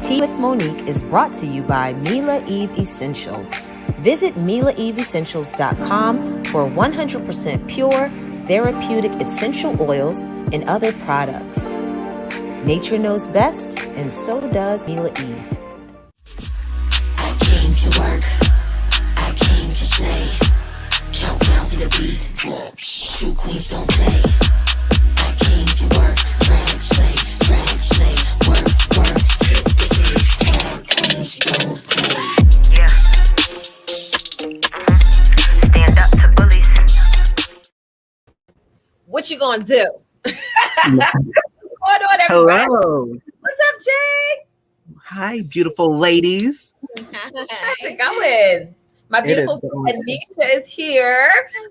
Tea with Monique is brought to you by Mila Eve Essentials. Visit MilaEveEssentials.com for 100% pure, therapeutic essential oils and other products. Nature knows best, and so does Mila Eve. I came to work. I came to slay. Countdown to the beat. True queens don't play. I came to work. Drag, slay, work, work. Hit the stage. Drag queens don't play. Yeah. Stand up to bullies. What you gonna do? What's going on, everybody? Hello. What's up, Jay? Hi, beautiful ladies. How's it going? My beautiful friend Anisha is here.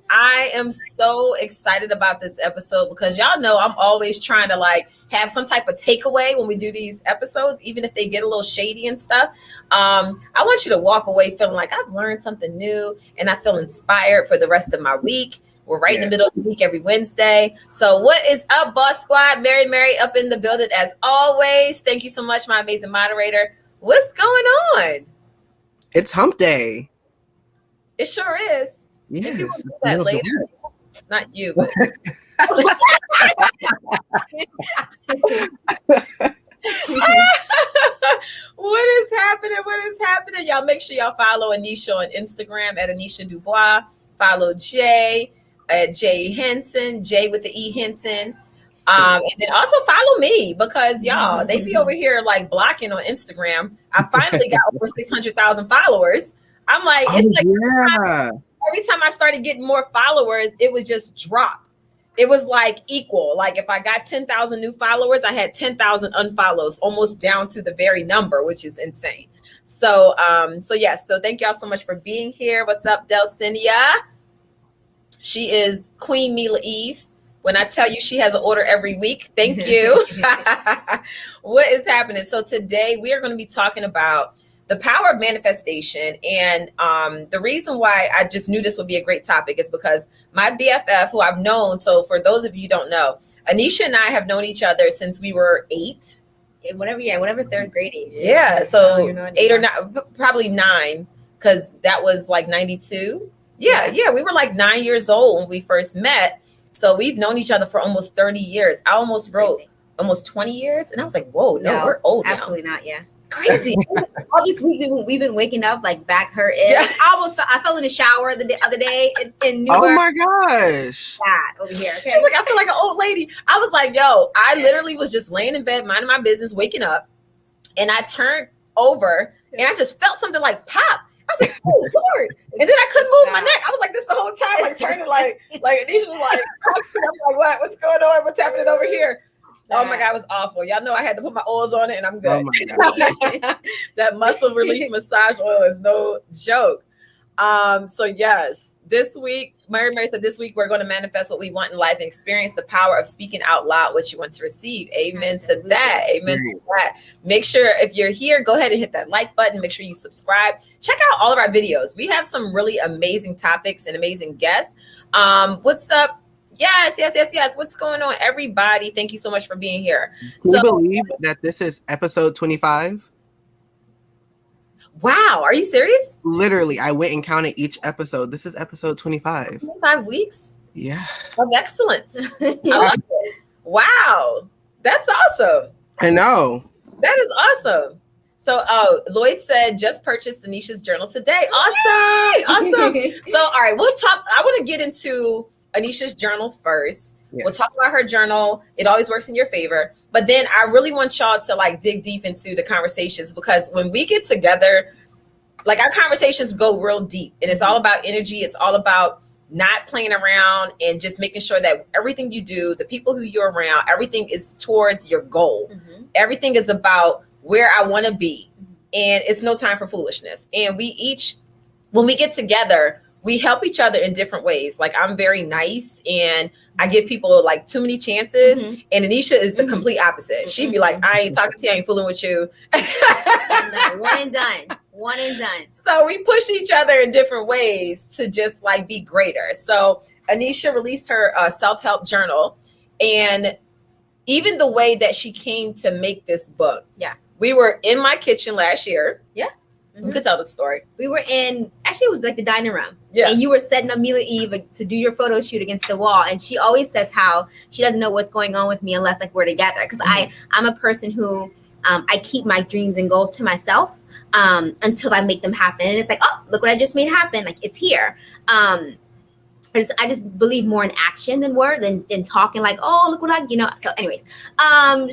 I am so excited about this episode because y'all know I'm always trying to like have some type of takeaway when we do these episodes, even if they get a little shady and stuff. I want you to walk away feeling like I've learned something new and I feel inspired for the rest of my week. We're right in the middle of the week every Wednesday. So what is up, Boss Squad? Mary up in the building as always. Thank you so much, my amazing moderator. What's going on? It's hump day. It sure is. Yes, if you want to do that later. Not you, but What is happening? Y'all make sure y'all follow Aneesha on Instagram at Aneesha Dubois. Follow Jay at Jay Henson, Jay with the E Henson. And then also follow me because y'all, they be over here like blocking on Instagram. I finally got over 600,000 followers. I'm like, it's every time I started getting more followers, it would just drop. It was like equal. Like if I got 10,000 new followers, I had 10,000 unfollows, almost down to the very number, which is insane. So yes. So thank y'all so much for being here. What's up, Delcinia? She is Queen Mila Eve. When I tell you she has an order every week, thank you. What is happening? So today we are going to be talking about the power of manifestation. And the reason why I just knew this would be a great topic is because my BFF, who I've known, so for those of you who don't know, Anisha and I have known each other since we were 8. Whatever third grade age. Yeah, so 8 or 9, probably 9, because that was like 92. Yeah, we were like 9 years old when we first met. So we've known each other for almost 30 years. I almost wrote almost 20 years. And I was like, whoa, no, we're old absolutely now. Not, yeah. Crazy. All this week we've been waking up like back hurting. Yeah. I fell in the shower the other day in New York. Oh my gosh. God, over here. Okay. She was like, I feel like an old lady. I was like, yo, I literally was just laying in bed, minding my business, waking up. And I turned over and I just felt something like pop. I was like, oh Lord. And then I couldn't move my neck. I was like this the whole time, like turning like Anisha was like, I'm like, what's going on? What's happening over here? Oh my God, it was awful. Y'all know I had to put my oils on it and I'm good. Oh my God. That muscle relief massage oil is no joke. So yes, this week, Mary said this week we're going to manifest what we want in life and experience the power of speaking out loud what you want to receive. Amen to that. Amen to that. Make sure if you're here, go ahead and hit that like button. Make sure you subscribe. Check out all of our videos. We have some really amazing topics and amazing guests. What's up? Yes. What's going on, everybody? Thank you so much for being here. Can you believe that this is episode 25? Wow. Are you serious? Literally, I went and counted each episode. This is episode 25. 25 weeks? Yeah. Of excellence. I love it. Wow. That's awesome. I know. That is awesome. So Lloyd said, just purchased Anisha's journal today. Awesome. So, all right, we'll talk. I want to get into Anisha's journal first. Yes. We'll talk about her journal. It always works in your favor. But then I really want y'all to like dig deep into the conversations because when we get together, like our conversations go real deep and it's all about energy. It's all about not playing around and just making sure that everything you do, the people who you're around, everything is towards your goal. Mm-hmm. Everything is about where I want to be. And it's no time for foolishness. And we each, when we get together, we help each other in different ways. Like I'm very nice and I give people like too many chances. Mm-hmm. And Anisha is the complete opposite. She'd be like, I ain't talking to you, I ain't fooling with you. One and done. So we push each other in different ways to just like be greater. So Anisha released her self-help journal and even the way that she came to make this book. Yeah. We were in my kitchen last year. Yeah. You could tell the story. We were in, actually it was like the dining room. Yeah. And you were setting up Mila Eve to do your photo shoot against the wall. And she always says how she doesn't know what's going on with me unless like we're together. Because I'm a person who I keep my dreams and goals to myself until I make them happen. And it's like, oh, look what I just made happen. Like it's here. I just believe more in action than word than talking like, oh, look what I, So anyways,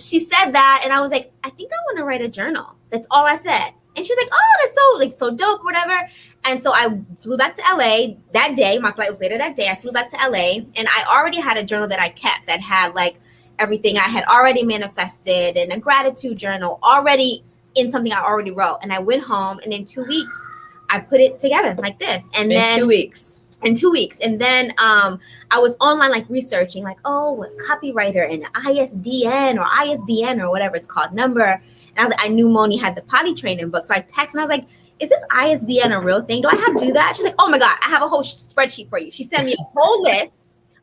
she said that. And I was like, I think I want to write a journal. That's all I said. And she was like, oh, that's so dope, whatever. And so I flew back to LA that day. My flight was later that day. I flew back to LA and I already had a journal that I kept that had like everything I had already manifested and a gratitude journal already in something I already wrote. And I went home and in 2 weeks, I put it together like this. And then in 2 weeks. In 2 weeks. And then I was online like researching like, oh, copywriter and ISDN or ISBN or whatever it's called number. And I was like, I knew Moni had the potty training book. So I texted and I was like, is this ISBN a real thing? Do I have to do that? She's like, oh my God, I have a whole spreadsheet for you. She sent me a whole list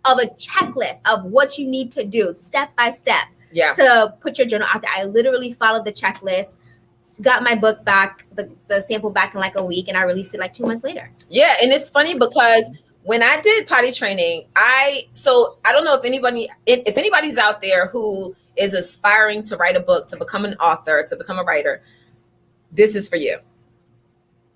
of a checklist of what you need to do step by step to put your journal out there. I literally followed the checklist, got my book back, the sample back in like a week, and I released it like 2 months later. Yeah, and it's funny because when I did potty training, I don't know if anybody's out there who is aspiring to write a book, to become an author, to become a writer, this is for you.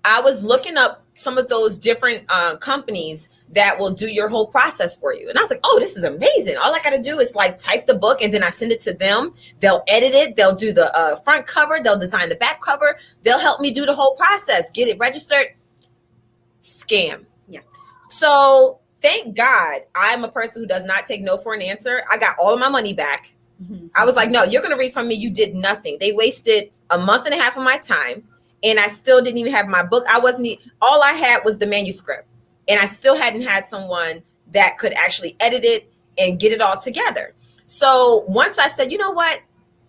I was looking up some of those different companies that will do your whole process for you. And I was like, oh, this is amazing. All I got to do is like type the book and then I send it to them. They'll edit it. They'll do the front cover. They'll design the back cover. They'll help me do the whole process, get it registered. Scam. Yeah. So thank God I'm a person who does not take no for an answer. I got all of my money back. Mm-hmm. I was like, no, you're going to refund me. You did nothing. They wasted a month and a half of my time. And I still didn't even have my book. All I had was the manuscript. And I still hadn't had someone that could actually edit it and get it all together. So once I said, you know what,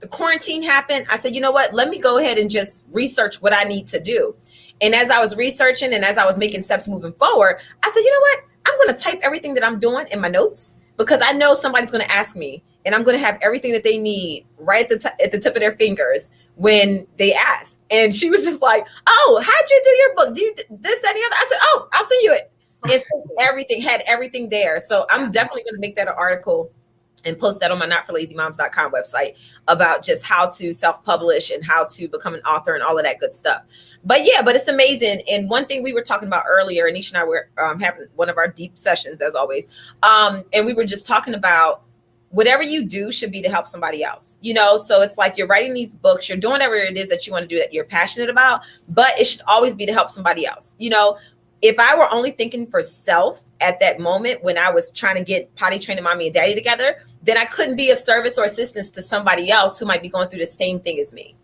the quarantine happened, I said, you know what, let me go ahead and just research what I need to do. And as I was researching and as I was making steps moving forward, I said, you know what, I'm going to type everything that I'm doing in my notes because I know somebody's going to ask me and I'm going to have everything that they need right at the tip of their fingers when they ask. And she was just like, oh, how'd you do your book? Do you this, any other? I said, oh, I'll send you it. It's everything, had everything there. So I'm definitely going to make that an article and post that on my notforlazymoms.com website about just how to self-publish and how to become an author and all of that good stuff. But it's amazing. And one thing we were talking about earlier, Anisha and I were having one of our deep sessions as always. And we were just talking about whatever you do should be to help somebody else, so it's like you're writing these books, you're doing whatever it is that you want to do that you're passionate about, but it should always be to help somebody else. If I were only thinking for self at that moment when I was trying to get potty training mommy and daddy together, then I couldn't be of service or assistance to somebody else who might be going through the same thing as me.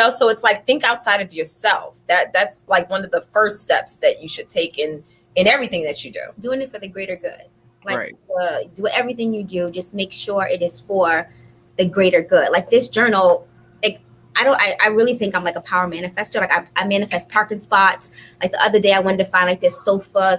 So it's like, think outside of yourself. That's like one of the first steps that you should take in everything that you do. Doing it for the greater good. Like right. Do everything you do, just make sure it is for the greater good. Like this journal, like I really think I'm like a power manifester. Like I manifest parking spots. Like the other day I wanted to find like this sofa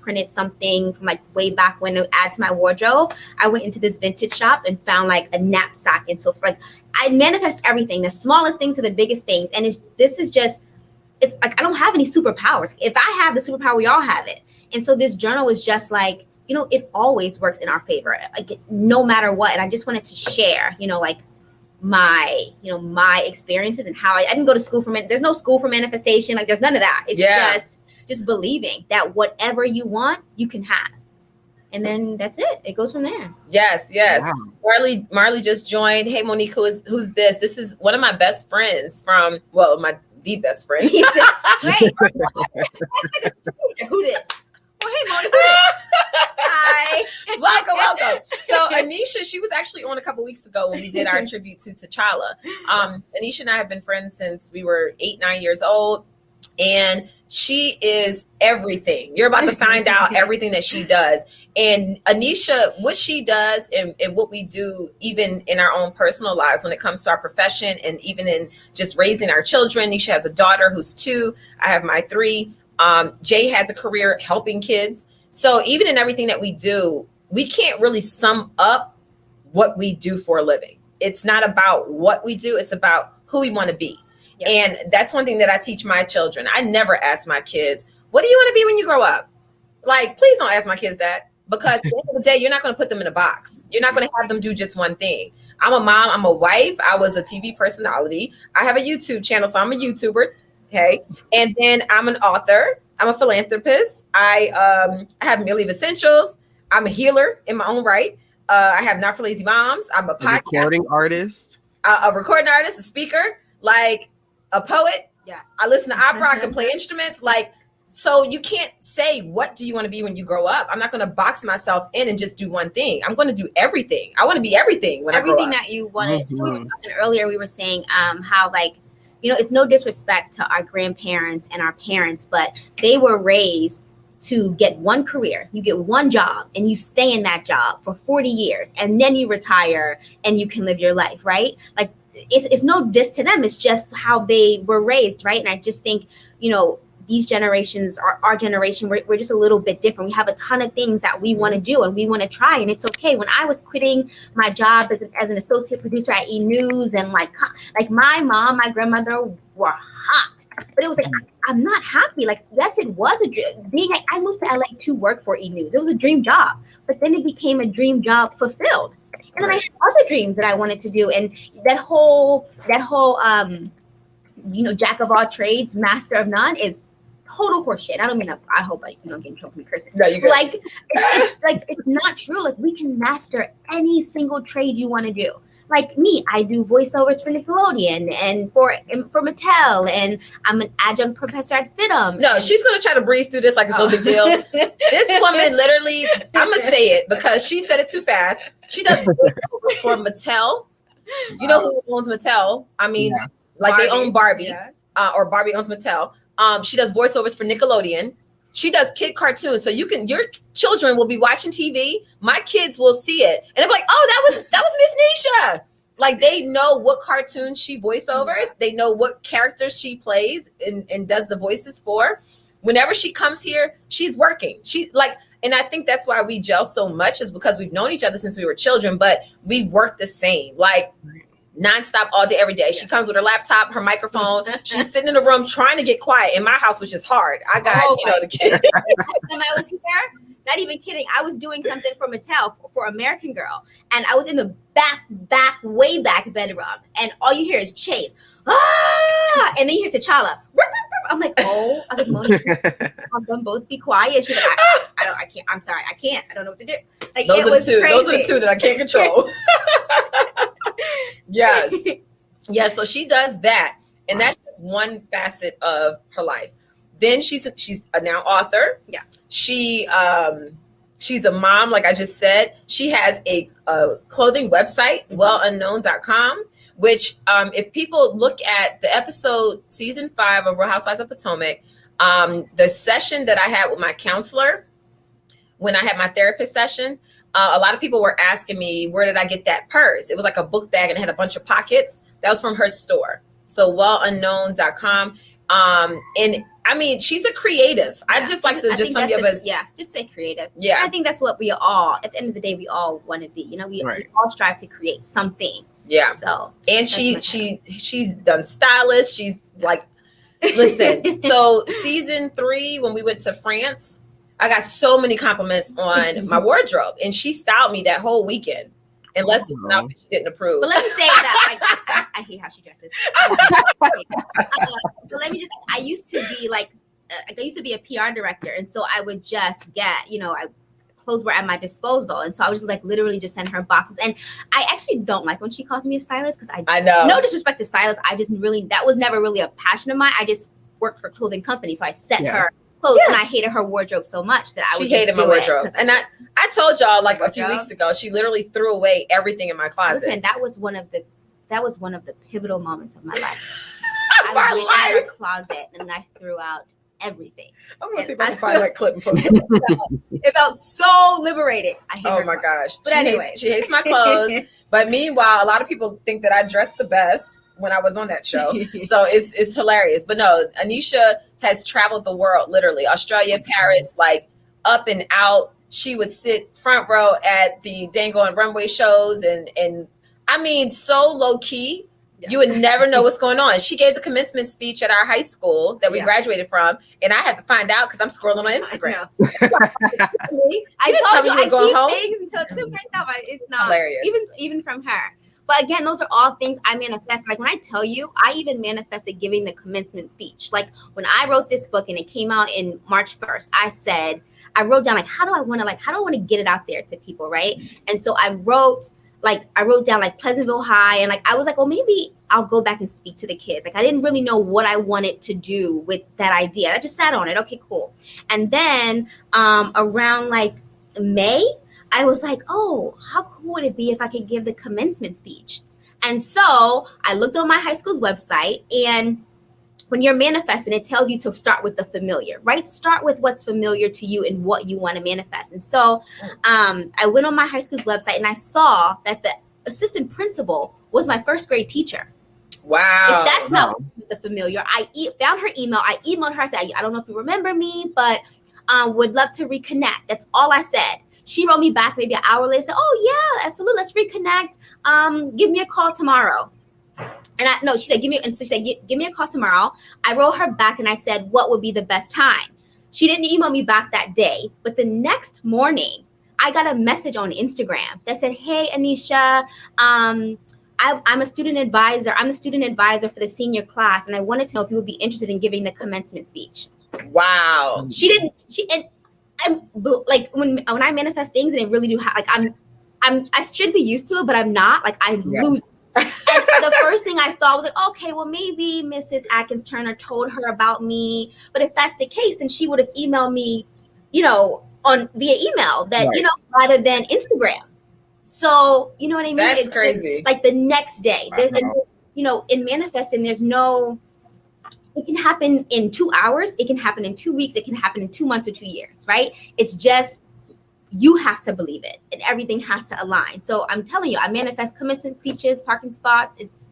printed something from like way back when to add to my wardrobe. I went into this vintage shop and found like a knapsack and sofa. Like I manifest everything, the smallest things to the biggest things. And it's like I don't have any superpowers. If I have the superpower, we all have it. And so this journal is just like, it always works in our favor, like no matter what. And I just wanted to share, like my experiences and how I didn't go to school for there's no school for manifestation. Like there's none of that. It's just believing that whatever you want, you can have. And then that's it. It goes from there. Yes. Wow. Marley just joined. Hey, Monique, who's this? This is one of my best friends the best friend. He said, wait, who this? Well, hey, Monique. Hi. Welcome. So Anisha, she was actually on a couple weeks ago when we did our tribute to T'Challa. Anisha and I have been friends since we were 8-9 years old. And she is everything. You're about to find out everything that she does. And Anisha, what she does and what we do, even in our own personal lives, when it comes to our profession and even in just raising our children. Anisha has a daughter who's 2. I have my 3. Jay has a career helping kids. So even in everything that we do, we can't really sum up what we do for a living. it's not about what we do, it's about who we want to be. Yeah. And that's one thing that I teach my children. I never ask my kids, what do you want to be when you grow up? Like, please don't ask my kids that, because at the end of the day, you're not going to put them in a box. You're not going to have them do just one thing. I'm a mom, I'm a wife, I was a TV personality, I have a YouTube channel, so I'm a YouTuber, okay? And then I'm an author, I'm a philanthropist, I have Meal Leave Essentials, I'm a healer in my own right. I have Not for Lazy Moms. I'm a podcast recording artist, a recording artist, a speaker, like a poet. Yeah. I listen to opera. I can play instruments. Like, so you can't say, what do you want to be when you grow up? I'm not going to box myself in and just do one thing. I'm going to do everything. I want to be everything when I grow Everything up. that you wanted. We were talking earlier, we were saying how, like, you know, it's no disrespect to our grandparents and our parents, but they were raised to get one career. You get one job and you stay in that job for 40 years and then you retire and you can live your life, right? Like, it's no diss to them. It's just how they were raised, right? And I just think, you know, these generations, our generation, we're just a little bit different. We have a ton of things that we want to do and we want to try, and it's okay. When I was quitting my job as an associate producer at E! News, and like my mom, my grandmother were hot, but it was like, I'm not happy. Like, yes, it was a dream. I moved to LA to work for E! News. It was a dream job, but then it became a dream job fulfilled. And then I had other dreams that I wanted to do, and that whole you know, jack of all trades, master of none is total horseshit. I don't mean that. I hope you don't get in trouble for me cursing. No, you're good. Like, it's like, it's not true. Like, we can master any single trade you want to do. Like me, I do voiceovers for Nickelodeon and for Mattel, and I'm an adjunct professor at FITM. No, she's going to try to breeze through this like it's no big deal. This woman literally, I'm going to say it because she said it too fast. She does voiceovers for Mattel. You know who owns Mattel? I mean, like Barbie. They own Barbie, or Barbie owns Mattel. She does voiceovers for Nickelodeon. She does kid cartoons. So your children will be watching TV. My kids will see it. And they'll be like, oh, that was Miss Nisha. Like, they know what cartoons she voiceovers. They know what characters she plays and does the voices for. Whenever she comes here, she's working. She's like, and I think that's why we gel so much, is because we've known each other since we were children, but we work the same. Like, nonstop, all day, every day. She comes with her laptop, her microphone. She's sitting in the room trying to get quiet in my house, which is hard. I got, the kids. When I was here, not even kidding, I was doing something for Mattel for American Girl, and I was in the way back bedroom, and all you hear is Chase. Ah! And then you hear T'Challa. I'm like, oh, I was like, Monique, I'm gonna both be quiet. She's like, I can't. I'm sorry, I can't. I don't know what to do. Like, those are the two that I can't control. Yes. Yeah, so she does that. And that's just one facet of her life. Then she's a now author. Yeah. She's a mom, like I just said. She has a clothing website, wellunknown.com, which if people look at the episode season 5 of Real Housewives of Potomac, the session that I had with my counselor, when I had my therapist session, a lot of people were asking me, where did I get that purse? It was like a book bag and it had a bunch of pockets. That was from her store. So wellunknown.com. And I mean, she's a creative. Yeah. I just like to just some of us. Yeah, just say creative. Yeah. I think that's what we all, at the end of the day, we all want to be. You know, we all strive to create something. Yeah. So, and she's done stylist. She's like, listen, so season 3, when we went to France, I got so many compliments on my wardrobe, and she styled me that whole weekend. Unless it's an outfit she didn't approve. But let me say that I hate how she dresses. But let me just, I used to be a PR director, and so I would just get, clothes were at my disposal, and so I would just literally just send her boxes. And I actually don't like when she calls me a stylist, because I know, no disrespect to stylists, I just that was never really a passion of mine. I just worked for a clothing company, so I sent her clothes, and I hated her wardrobe so much that I would just hated my wardrobe. And I told y'all a few weeks ago, she literally threw away everything in my closet. Listen, that was one of the pivotal moments of my life. I went in her closet and I threw out everything. I'm gonna see if I can find that clip and post it. It felt so liberated. I hate oh my gosh. But anyway, she hates my clothes. But meanwhile, a lot of people think that I dressed the best when I was on that show. So it's hilarious. But no, Anisha has traveled the world, literally. Australia, Paris, up and out. She would sit front row at the Dango and Runway shows and I mean, so low key. You would never know what's going on. She gave the commencement speech at our high school that we graduated from, and I had to find out because I'm scrolling on Instagram. I told you I going keep home? things until to myself. It's not Hilarious. even from her. But again, those are all things I manifest. Like when I tell you, I even manifested giving the commencement speech. Like when I wrote this book and it came out in March 1st, I wrote down like how do I want to get it out there to people, right? And so I wrote down like Pleasantville High, and like I was like, well, maybe I'll go back and speak to the kids. Like I didn't really know what I wanted to do with that idea. I just sat on it. Okay, cool. And then around like May, I was like, oh, how cool would it be if I could give the commencement speech? And so I looked on my high school's website, and when you're manifesting, it tells you to start with the familiar, right? Start with what's familiar to you and what you want to manifest. And so I went on my high school's website and I saw that the assistant principal was my first grade teacher. Wow. If that's not the familiar, I found her email. I emailed her. I said, I don't know if you remember me, but would love to reconnect. That's all I said. She wrote me back maybe an hour later, said, oh, yeah, absolutely. Let's reconnect. Give me a call tomorrow. And she said, give me a call tomorrow. I wrote her back and I said, what would be the best time? She didn't email me back that day. But the next morning, I got a message on Instagram that said, hey, Anisha, I'm a student advisor. I'm the student advisor for the senior class. And I wanted to know if you would be interested in giving the commencement speech. Wow. Like when I manifest things and it really do I should be used to it, but I'm not. Like I lose. And the first thing I thought was like, okay, well, maybe Mrs. Atkins Turner told her about me. But if that's the case, then she would have emailed me, via email that, rather than Instagram. So, you know what I mean? That's crazy. Like the next day, in manifesting, it can happen in 2 hours. It can happen in 2 weeks. It can happen in 2 months or 2 years, right? It's just, you have to believe it and everything has to align. So I'm telling you, I manifest commencement speeches, parking spots. It's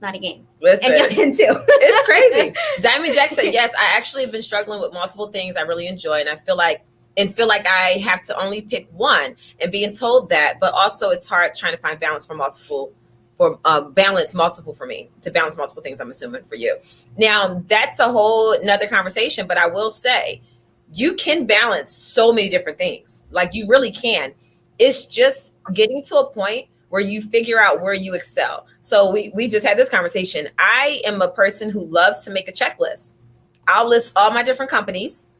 not a game. Listen, and you can too. It's crazy. Diamond Jack said, yes, I actually have been struggling with multiple things I really enjoy. And I feel like I have to only pick one, and being told that, but also it's hard trying to find balance for balance multiple for me to balance multiple things. I'm assuming for you. Now that's a whole nother conversation, but I will say, you can balance so many different things. Like you really can. It's just getting to a point where you figure out where you excel. So we just had this conversation. I am a person who loves to make a checklist. I'll list all my different companies,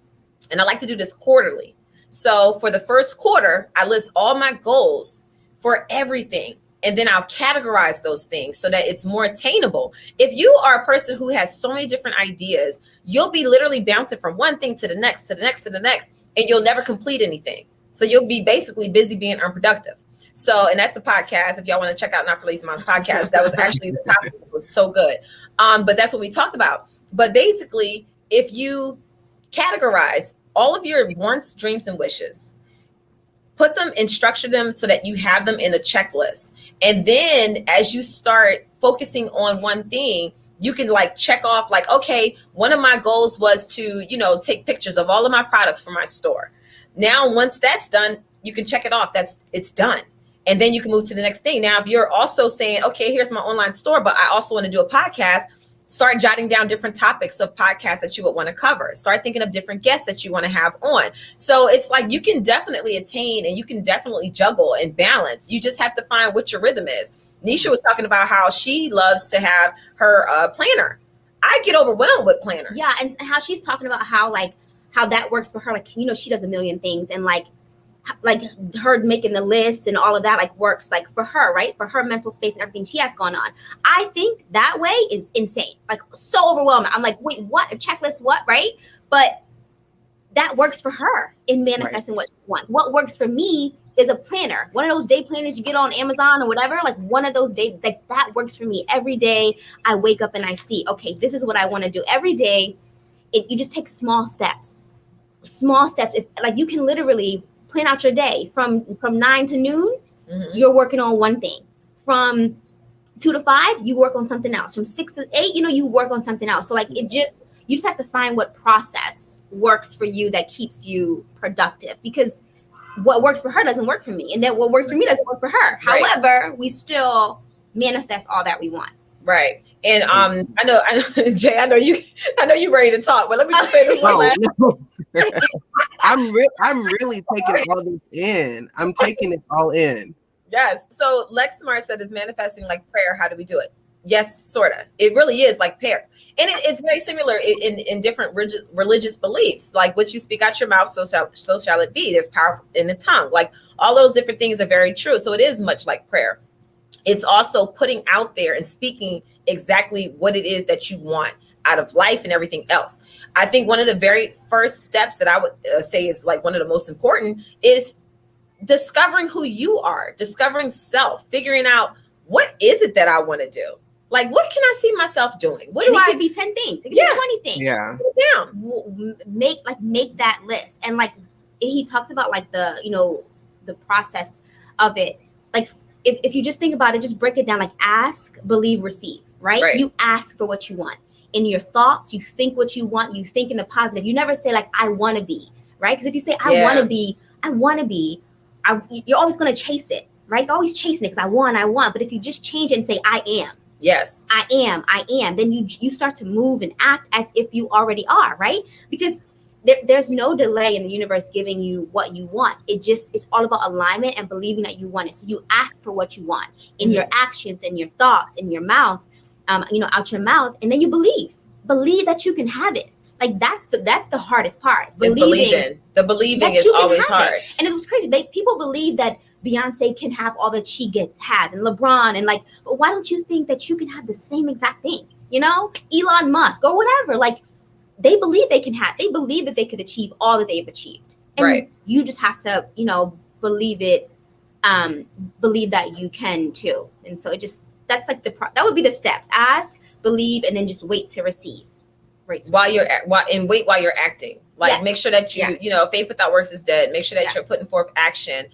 and I like to do this quarterly. So for the first quarter, I list all my goals for everything. And then I'll categorize those things so that it's more attainable. If you are a person who has so many different ideas, you'll be literally bouncing from one thing to the next, to the next, to the next, and you'll never complete anything. So you'll be basically busy being unproductive. So, and that's a podcast. If y'all want to check out Not for Lazy Moms podcast, that was actually the topic. It was so good. But that's what we talked about. But basically, if you categorize all of your wants, dreams, and wishes, put them and structure them so that you have them in a checklist. And then as you start focusing on one thing, you can like check off like, okay, one of my goals was to, take pictures of all of my products for my store. Now, once that's done, you can check it off. It's done. And then you can move to the next thing. Now, if you're also saying, okay, here's my online store, but I also want to do a podcast, start jotting down different topics of podcasts that you would want to cover. Start thinking of different guests that you want to have on. So it's like you can definitely attain and you can definitely juggle and balance. You just have to find what your rhythm is. Nisha was talking about how she loves to have her planner. I get overwhelmed with planners. Yeah, and how she's talking about how that works for her. Like, she does a million things, and like her making the list and all of that works for her, right? For her mental space and everything she has going on. I think that way is insane. So overwhelming. I'm like, wait, what? A checklist, what? Right? But that works for her in manifesting what she wants. What works for me is a planner. One of those day planners you get on Amazon or whatever, one of those day, that works for me. Every day I wake up and I see, okay, this is what I want to do. Every day, you just take small steps. If you can literally plan out your day from 9 to noon, you're working on one thing. From 2 to 5, you work on something else. From 6 to 8, you work on something else. So you just have to find what process works for you that keeps you productive, because what works for her doesn't work for me. And then what works for me doesn't work for her. Right. However, we still manifest all that we want. Right. And I know, Jay, I know you ready to talk, but let me just say this one last. No. I'm really taking all this in. I'm taking it all in. Yes. So Lex Smart said, is manifesting like prayer? How do we do it? Yes, sort of. It really is like prayer. And it's very similar in different religious beliefs. Like what you speak out your mouth, so shall it be. There's power in the tongue. Like all those different things are very true. So it is much like prayer. It's also putting out there and speaking exactly what it is that you want out of life and everything else. I think one of the very first steps that I would say is like one of the most important is discovering who you are, discovering self, figuring out what is it that I want to do? Like, what can I see myself doing? What do it could be 10 things. It could be 20 things. Yeah. Put it down. Make that list. And like he talks about like the, you know, the process of it. Like if you just think about it, just break it down, like ask, believe, receive, right? You ask for what you want. In your thoughts, you think what you want, you think in the positive. You never say like, I want to be, right? Because if you say, I want to be, you're always going to chase it, right? You're always chasing it because I want. But if you just change it and say, I am. Yes. I am. Then you start to move and act as if you already are, right? Because there's no delay in the universe giving you what you want. It's all about alignment and believing that you want it. So you ask for what you want in your actions, in your thoughts, in your mouth, out your mouth, and then you believe that you can have it. Like that's the hardest part. Believing. The believing is always hard. And it was crazy. People believe that Beyonce can have all that she has, and LeBron, and like, but why don't you think that you can have the same exact thing? You know, Elon Musk or whatever. Like, they believe they can have. They believe that they could achieve all that they've achieved. And you just have to, believe it. Believe that you can too. And so that's like that would be the steps: ask, believe, and then just wait to receive. While you're acting. Like, make sure that faith without works is dead. Make sure that you're putting forth action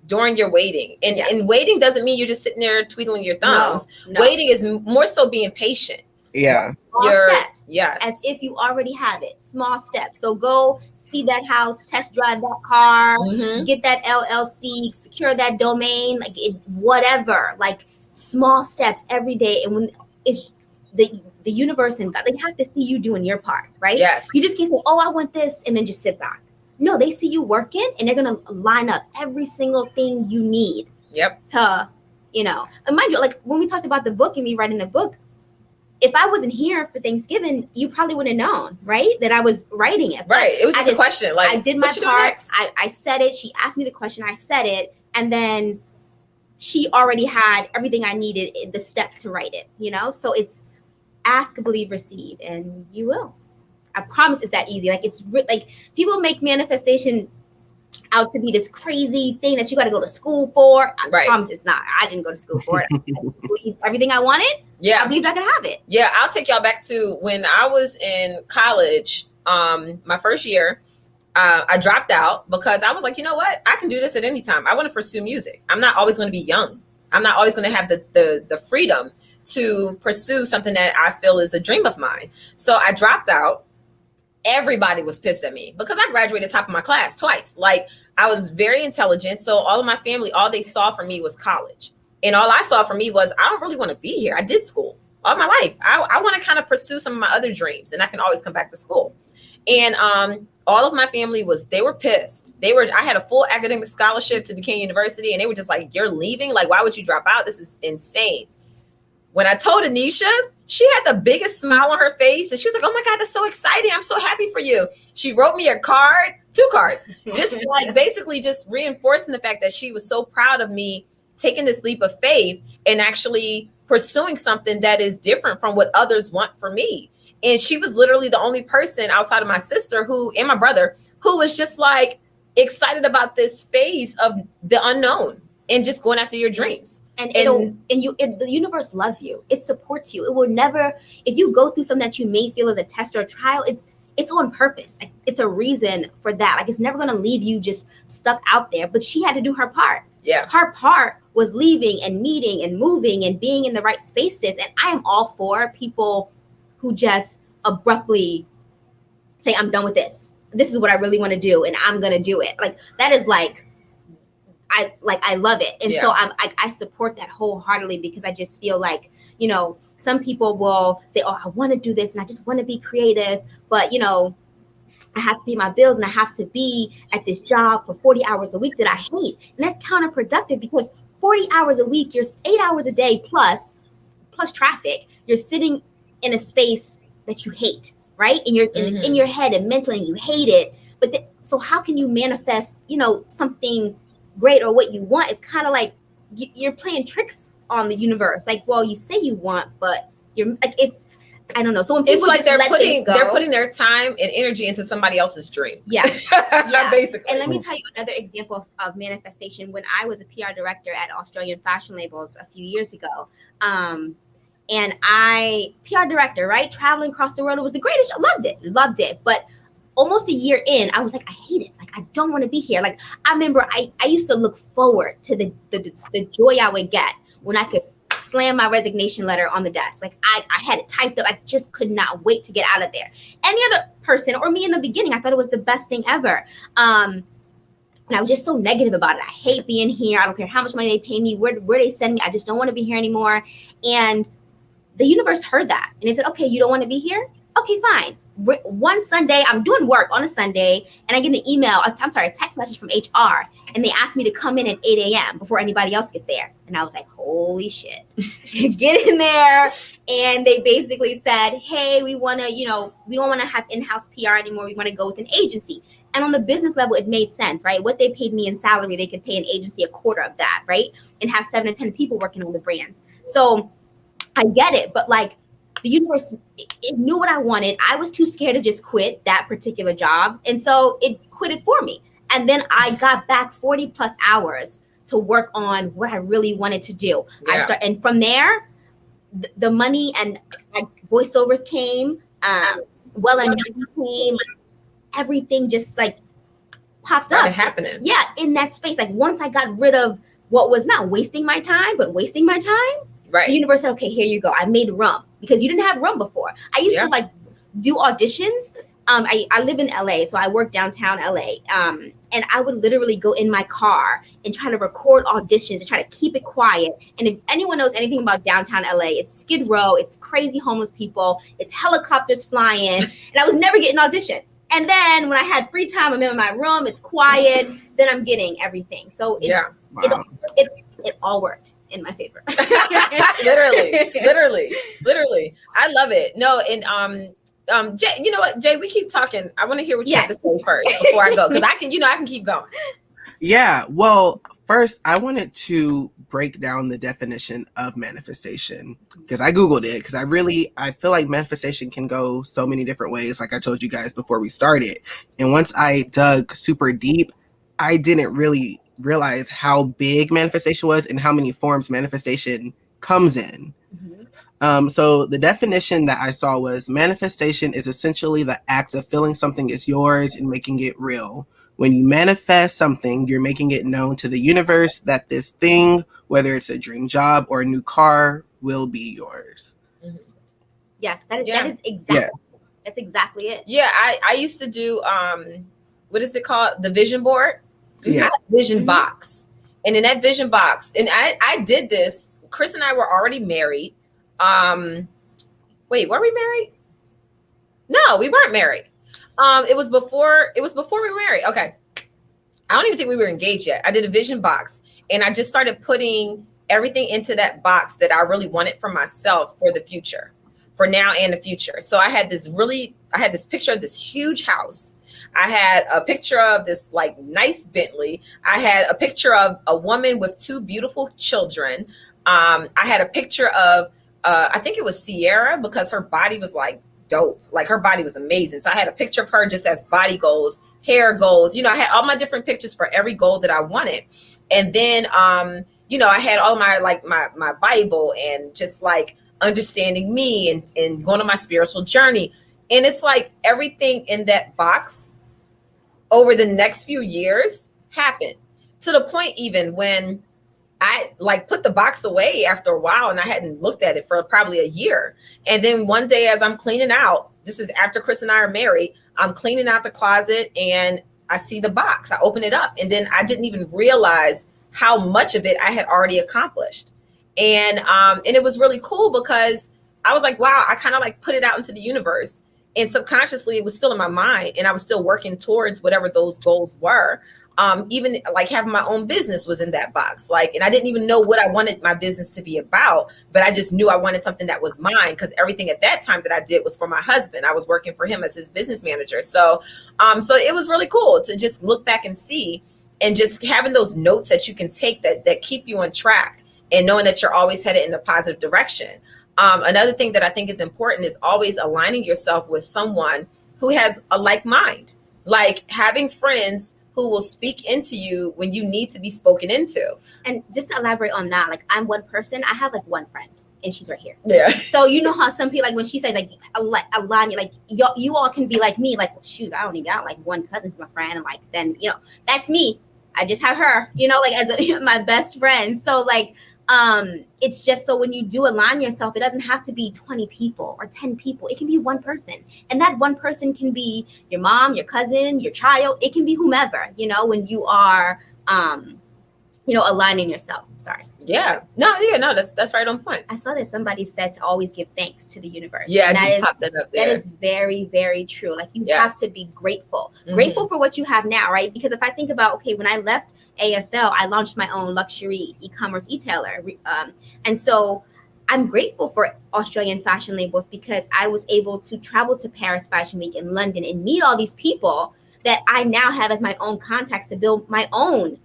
during your waiting. And waiting doesn't mean you're just sitting there twiddling your thumbs. No. Waiting is more so being patient. Yeah. Small steps. Yes. As if you already have it. Small steps. So go see that house, test drive that car, get that LLC, secure that domain, whatever. Like, small steps every day. And when it's the universe and God, they have to see you doing your part, right? Yes. You just can't say, oh, I want this, and then just sit back. No, they see you working, and they're going to line up every single thing you need. Yep. To, and mind you, like when we talked about the book and me writing the book, if I wasn't here for Thanksgiving, you probably wouldn't have known, right? That I was writing it. Right. It was just a question. Like, I did my part. I said it. She asked me the question. I said it. And then she already had everything I needed, the steps to write it, So it's ask, believe, receive, and you will. I promise it's that easy. Like, it's like people make manifestation out to be this crazy thing that you got to go to school for. I promise it's not. I didn't go to school for it. I believe everything I wanted. Yeah. I believed I could have it. Yeah. I'll take y'all back to when I was in college, my first year. I dropped out because I was like, you know what? I can do this at any time. I want to pursue music. I'm not always going to be young. I'm not always going to have the freedom to pursue something that I feel is a dream of mine. So I dropped out. Everybody was pissed at me because I graduated top of my class twice. Like, I was very intelligent. So all of my family, all they saw from me was college. And all I saw from me was, I don't really want to be here. I did school all my life. I want to kind of pursue some of my other dreams, and I can always come back to school. And all of my family they were pissed. I had a full academic scholarship to Duquesne University, and they were just like, you're leaving? Like, why would you drop out? This is insane. When I told Anisha, she had the biggest smile on her face, and she was like, oh my God, that's so exciting. I'm so happy for you. She wrote me a card, 2 cards, just like basically just reinforcing the fact that she was so proud of me taking this leap of faith and actually pursuing something that is different from what others want for me. And she was literally the only person outside of my sister and my brother who was just like excited about this phase of the unknown and just going after your dreams. And the universe loves you. It supports you. It will never, if you go through something that you may feel as a test or a trial, it's on purpose. Like, it's a reason for that. Like, it's never going to leave you just stuck out there. But she had to do her part. Yeah. Her part was leaving and meeting and moving and being in the right spaces. And I am all for people who just abruptly say, I'm done with this. This is what I really want to do, and I'm going to do it. Like, that is like, I love it. And Yeah. so I support that wholeheartedly, because I just feel like, you know, some people will say, oh, I want to do this and I just want to be creative, but you know, I have to pay my bills and I have to be at this job for 40 hours a week that I hate. And that's counterproductive, because 40 hours a week, you're 8 hours a day plus traffic. You're sitting in a space that you hate, right? And it's in your head and mentally, and you hate it. But so how can you manifest, you know, something great or what you want? It's kind of like you're playing tricks on the universe. Like, well, you say you want, but you're like, it's, I don't know. So when people it's like they're go, putting their time and energy into somebody else's dream. Yeah. Yeah. Basically. And let me tell you another example of manifestation. When I was a PR director at Australian fashion labels a few years ago, and PR director, right? Traveling across the world. It was the greatest. I loved it. But almost a year in, I was like, I hate it. Like, I don't want to be here. Like, I remember I used to look forward to the joy I would get when I could slam my resignation letter on the desk. Like, I had it typed up. I just could not wait to get out of there. Any other person, or me in the beginning, I thought it was the best thing ever. And I was just so negative about it. I hate being here. I don't care how much money they pay me, where they send me. I just don't want to be here anymore. And the universe heard that. And they said, okay, you don't want to be here? Okay, fine. One Sunday, I'm doing work on a Sunday, and I get a text message from HR, and they asked me to come in at 8 a.m. before anybody else gets there. And I was like, holy shit. Get in there. And they basically said, hey, we want to, you know, we don't want to have in-house PR anymore. We want to go with an agency. And on the business level, it made sense, right? What they paid me in salary, they could pay an agency a quarter of that, right? And have 7 to 10 people working on the brands. So I get it, but like, the universe, it knew what I wanted. I was too scared to just quit that particular job. And so it quit it for me. And then I got back 40 plus hours to work on what I really wanted to do. Yeah. And from there, the money and voiceovers came, came, everything just like popped Started up. happening. Yeah, in that space. Like, once I got rid of what was not wasting my time, but wasting my time, Right. the universe said, okay, here you go. I made room, because you didn't have room before. I used to like do auditions. I live in LA, so I work downtown LA. And I would literally go in my car and try to record auditions and try to keep it quiet. And if anyone knows anything about downtown LA, it's Skid Row, it's crazy homeless people, it's helicopters flying, and I was never getting auditions. And then when I had free time, I'm in my room, it's quiet, then I'm getting everything. So it all worked in my favor. literally. I love it. No, and Jay, you know what, Jay, we keep talking. I want to hear what you have to say first before I go, because I can keep going. Yeah. Well, first I wanted to break down the definition of manifestation, because I Googled it, because I feel like manifestation can go so many different ways, like I told you guys before we started. And once I dug super deep, I didn't really realize how big manifestation was and how many forms manifestation comes in. So the definition that I saw was, manifestation is essentially the act of feeling something is yours and making it real. When you manifest something, you're making it known to the universe that this thing, whether it's a dream job or a new car, will be yours. Yes, that is exactly that's exactly it. Yeah, I used to do what is it called? The vision board. Yeah. Vision box. And in that vision box, and I did this, Chris and I were already married. Wait, were we married? No, we weren't married. It was before we were married. Okay. I don't even think we were engaged yet. I did a vision box, and I just started putting everything into that box that I really wanted for myself for the future, for now and the future. So I had this picture of this huge house. I had a picture of this like nice Bentley. I had a picture of a woman with 2 beautiful children. I had a picture of, I think it was Sierra, because her body was like dope. Like, her body was amazing. So I had a picture of her just as body goals, hair goals. You know, I had all my different pictures for every goal that I wanted. And then, you know, I had all my, like my Bible, and just like understanding me and going on my spiritual journey. And it's like everything in that box over the next few years happened, to the point even when I like put the box away after a while, and I hadn't looked at it for probably a year. And then one day, as I'm cleaning out, this is after Chris and I are married, I'm cleaning out the closet and I see the box. I open it up, and then I didn't even realize how much of it I had already accomplished. And it was really cool because I was like, wow, I kind of like put it out into the universe, and subconsciously it was still in my mind, and I was still working towards whatever those goals were. Even like having my own business was in that box. Like, and I didn't even know what I wanted my business to be about, but I just knew I wanted something that was mine, because everything at that time that I did was for my husband. I was working for him as his business manager. So it was really cool to just look back and see, and just having those notes that you can take that keep you on track, and knowing that you're always headed in a positive direction. Another thing that I think is important is always aligning yourself with someone who has a like mind, like having friends who will speak into you when you need to be spoken into. And just to elaborate on that, like I'm one person, I have like one friend, and she's right here. Yeah. So you know how some people, like when she says like align, like you all can be like me, like, well, shoot, I only got like one cousin's my friend, and like then that's me. I just have her, like as my best friend. So like it's just, so when you do align yourself, it doesn't have to be 20 people or 10 people. It can be one person, and that one person can be your mom, your cousin, your child. It can be whomever, when you are aligning yourself. Sorry. Yeah. No, that's right on point. I saw that somebody said to always give thanks to the universe. Yeah, and I just popped that up there. That is very, very true. Like you Yes. have to be grateful. Mhm. Grateful for what you have now, right? Because if I think about, okay, when I left AFL, I launched my own luxury e-commerce retailer. And so I'm grateful for Australian fashion labels, because I was able to travel to Paris Fashion Week in London and meet all these people that I now have as my own contacts to build my own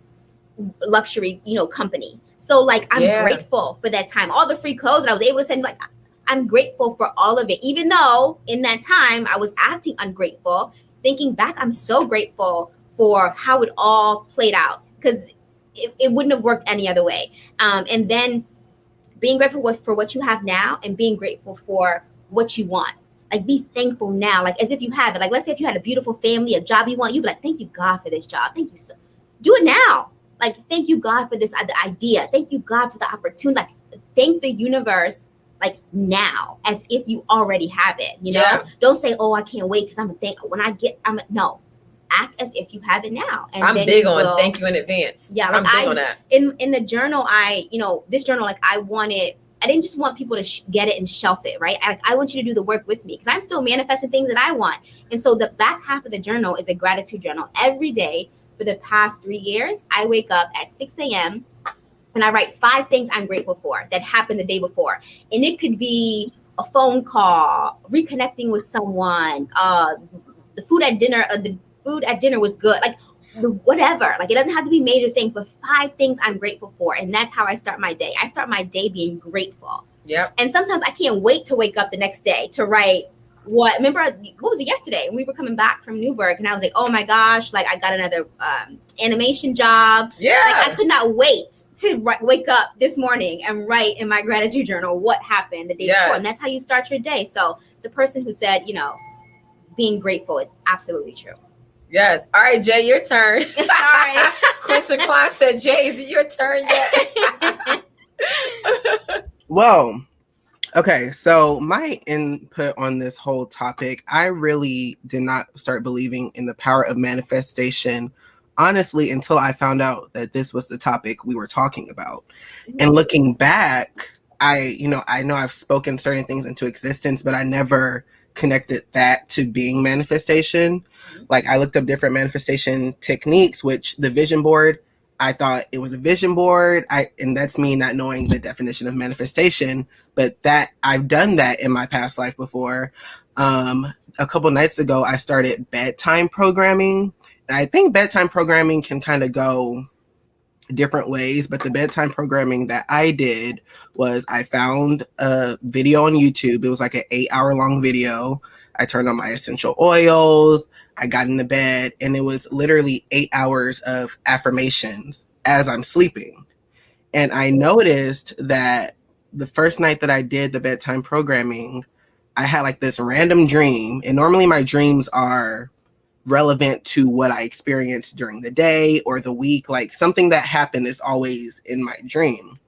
luxury, company. So like I'm grateful for that time, all the free clothes that I was able to send. Like I'm grateful for all of it, even though in that time I was acting ungrateful. Thinking back, I'm so grateful for how it all played out, because it wouldn't have worked any other way. And then being grateful for what you have now, and being grateful for what you want. Like be thankful now, like as if you have it. Like let's say if you had a beautiful family, a job you want, you'd be like, thank you God for this job. Thank you. So do it now. Like, thank you God for this idea. Thank you God for the opportunity. Like thank the universe like now, as if you already have it. Yeah. Don't say, oh, I can't wait because no. Act as if you have it now. And I'm then big on thank you in advance. Yeah, like I'm big on that. In the journal, this journal, like I didn't just want people to get it and shelf it, right? I want you to do the work with me, because I'm still manifesting things that I want. And so the back half of the journal is a gratitude journal. Every day for the past 3 years, I wake up at 6 a.m. and I write 5 things I'm grateful for that happened the day before. And it could be a phone call, reconnecting with someone, the food at dinner was good, like whatever. Like it doesn't have to be major things, but 5 things I'm grateful for. And that's how I start my day. I start my day being grateful. Yeah. And sometimes I can't wait to wake up the next day to write what was it yesterday? We were coming back from Newburgh, and I was like, oh my gosh, like I got another animation job. Yeah. Like I could not wait to wake up this morning and write in my gratitude journal what happened the day before. And that's how you start your day. So the person who said, being grateful, it's absolutely true. Yes. All right, Jay, your turn. Sorry. Quincy Kwan said, Jay, is it your turn yet? Well, okay, so my input on this whole topic, I really did not start believing in the power of manifestation, honestly, until I found out that this was the topic we were talking about. And looking back, I know I've spoken certain things into existence, but I never connected that to being manifestation. Like I looked up different manifestation techniques, which the vision board, I thought it was a vision board. And that's me not knowing the definition of manifestation, but that I've done that in my past life before. A couple nights ago, I started bedtime programming. And I think bedtime programming can kind of go different ways, but the bedtime programming that I did was I found a video on YouTube. It was like an 8-hour long video. I turned on my essential oils. I got into bed, and it was literally 8 hours of affirmations as I'm sleeping. And I noticed that the first night that I did the bedtime programming, I had like this random dream. And normally my dreams are relevant to what I experienced during the day or the week. Like something that happened is always in my dream.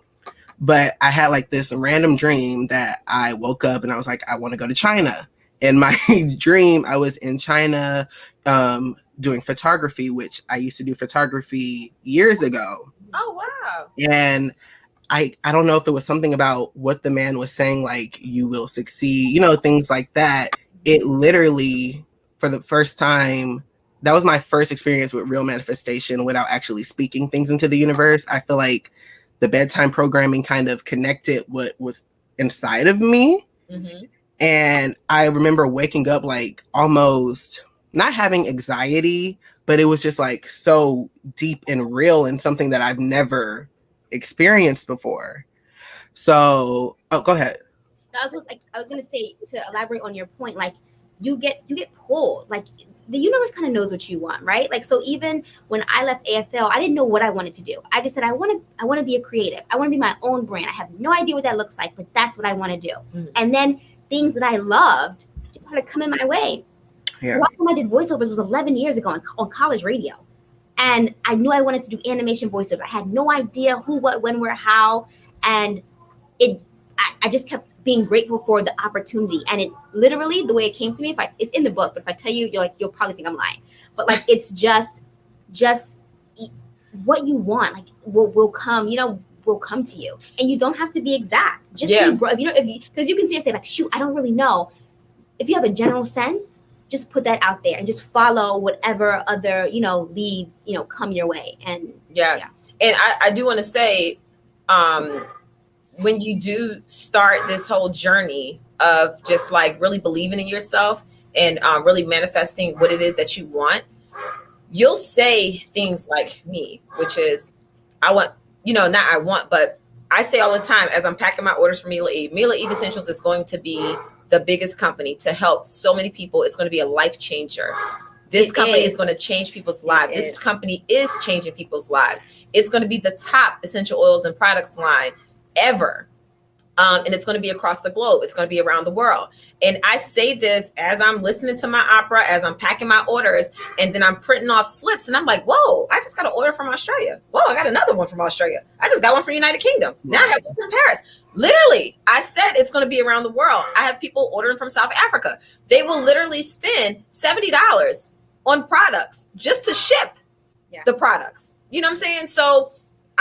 But I had like this random dream that I woke up and I was like, I want to go to China. In my dream, I was in China doing photography, which I used to do photography years ago. Oh, wow. And I don't know if it was something about what the man was saying, like, you will succeed, you know, things like that. It literally, for the first time, that was my first experience with real manifestation without actually speaking things into the universe. I feel like the bedtime programming kind of connected what was inside of me. Mm-hmm. And I remember waking up like almost not having anxiety, but it was just like so deep and real and something that I've never experienced before. So, oh, go ahead. I was gonna say, to elaborate on your point, like you get pulled. Like the universe kind of knows what you want, right? Like, so even when I left AFL, I didn't know what I wanted to do. I just said I want to be a creative. I want to be my own brand. I have no idea what that looks like, but that's what I want to do. Mm-hmm. And then things that I loved just started coming my way. Yeah. The last time I did voiceovers was 11 years ago on college radio. And I knew I wanted to do animation voiceover. I had no idea who, what, when, where, how. And I just kept being grateful for the opportunity. And it literally, the way it came to me, it's in the book, but if I tell you, you'll probably think I'm lying. But like, it's just what you want, like will come, will come to you. And you don't have to be exact. Just be, because you can see and say like, shoot, I don't really know. If you have a general sense, just put that out there and just follow whatever other, leads, come your way. And yes. Yeah. And I do want to say, when you do start this whole journey of just like really believing in yourself and really manifesting what it is that you want, you'll say things like me, which is, I want, but I say all the time as I'm packing my orders for Mila Eve Essentials is going to be the biggest company to help so many people. It's going to be a life changer. This company is going to change people's lives. This company is changing people's lives. It's going to be the top essential oils and products line ever. And it's going to be across the globe. It's going to be around the world. And I say this as I'm listening to my opera, as I'm packing my orders, and then I'm printing off slips. And I'm like, whoa, I just got an order from Australia. Whoa, I got another one from Australia. I just got one from United Kingdom. Now I have one from Paris. Literally, I said it's going to be around the world. I have people ordering from South Africa. They will literally spend $70 on products just to ship the products. You know what I'm saying? So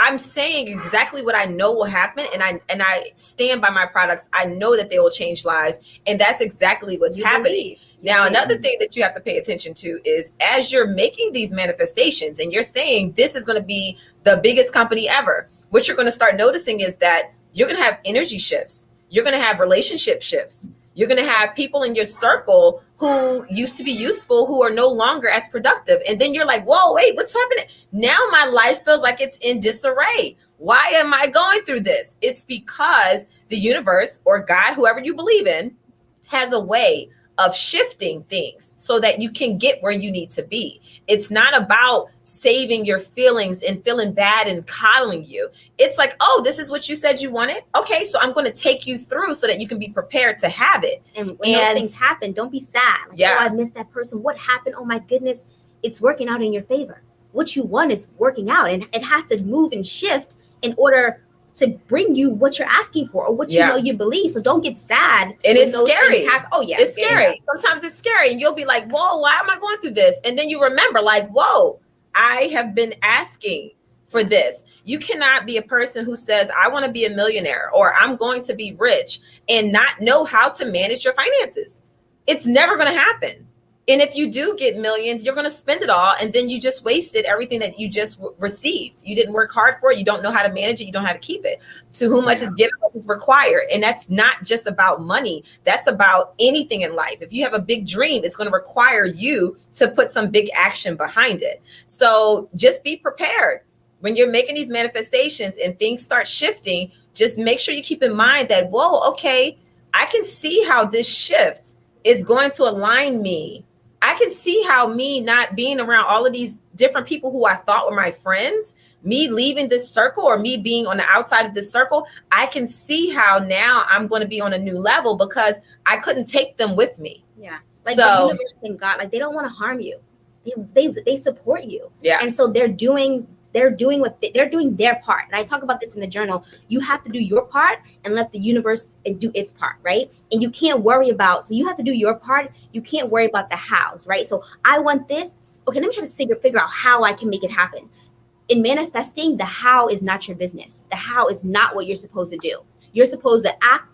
I'm saying exactly what I know will happen, and I stand by my products. I know that they will change lives, and that's exactly what's happening. Now, another thing that you have to pay attention to is as you're making these manifestations and you're saying this is going to be the biggest company ever, what you're going to start noticing is that you're going to have energy shifts. You're going to have relationship shifts. You're going to have people in your circle who used to be useful who are no longer as productive. And then you're like, whoa, wait, what's happening? Now my life feels like it's in disarray. Why am I going through this? It's because the universe or God, whoever you believe in, has a way of shifting things so that you can get where you need to be. It's not about saving your feelings and feeling bad and coddling you. It's like, oh, this is what you said you wanted. Okay, so I'm going to take you through so that you can be prepared to have it. And when those things happen, don't be sad. Like, oh, I missed that person. What happened? Oh my goodness. It's working out in your favor. What you want is working out, and it has to move and shift in order to bring you what you're asking for or what you know you believe. So don't get sad. And it's scary. Oh yeah, it's scary. Sometimes it's scary, and you'll be like, whoa, why am I going through this? And then you remember like, whoa, I have been asking for this. You cannot be a person who says, I want to be a millionaire or I'm going to be rich and not know how to manage your finances. It's never going to happen. And if you do get millions, you're going to spend it all. And then you just wasted everything that you just received. You didn't work hard for it. You don't know how to manage it. You don't know how to keep it. To whom much is given, much is required. And that's not just about money. That's about anything in life. If you have a big dream, it's going to require you to put some big action behind it. So just be prepared. When you're making these manifestations and things start shifting, just make sure you keep in mind that, whoa, okay, I can see how this shift is going to align me. I can see how me not being around all of these different people who I thought were my friends, me leaving this circle or me being on the outside of this circle, I can see how now I'm going to be on a new level because I couldn't take them with me. Yeah. Like the universe and God, like they don't want to harm you. They support you. Yes. And so they're doing their part. And I talk about this in the journal. You have to do your part and let the universe do its part, right? And you can't worry about, so you have to do your part. You can't worry about the hows, right? So I want this. Okay, let me try to figure out how I can make it happen. in manifesting, the how is not your business. The how is not what you're supposed to do. You're supposed to act,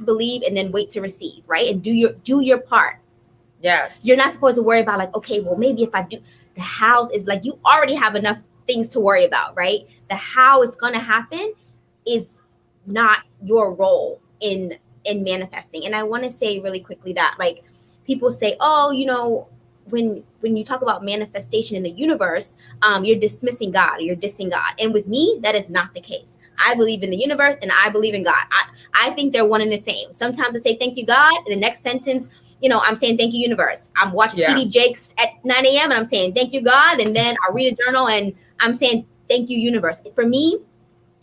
believe, and then wait to receive, right? And do your part. Yes. You're not supposed to worry about like, okay, well, maybe if I do. The hows is like, you already have enough things to worry about, right? The how it's going to happen is not your role in manifesting. And I want to say really quickly that, like, people say, oh, you know, when you talk about manifestation in the universe, you're dismissing God, or you're dissing God. And with me, that is not the case. I believe in the universe and I believe in God. I think they're one and the same. Sometimes I say, thank you, God. In the next sentence, you know, I'm saying, thank you, universe. I'm watching TD Jakes at 9 a.m. and I'm saying, thank you, God. And then I read a journal and I'm saying, thank you, universe. For me,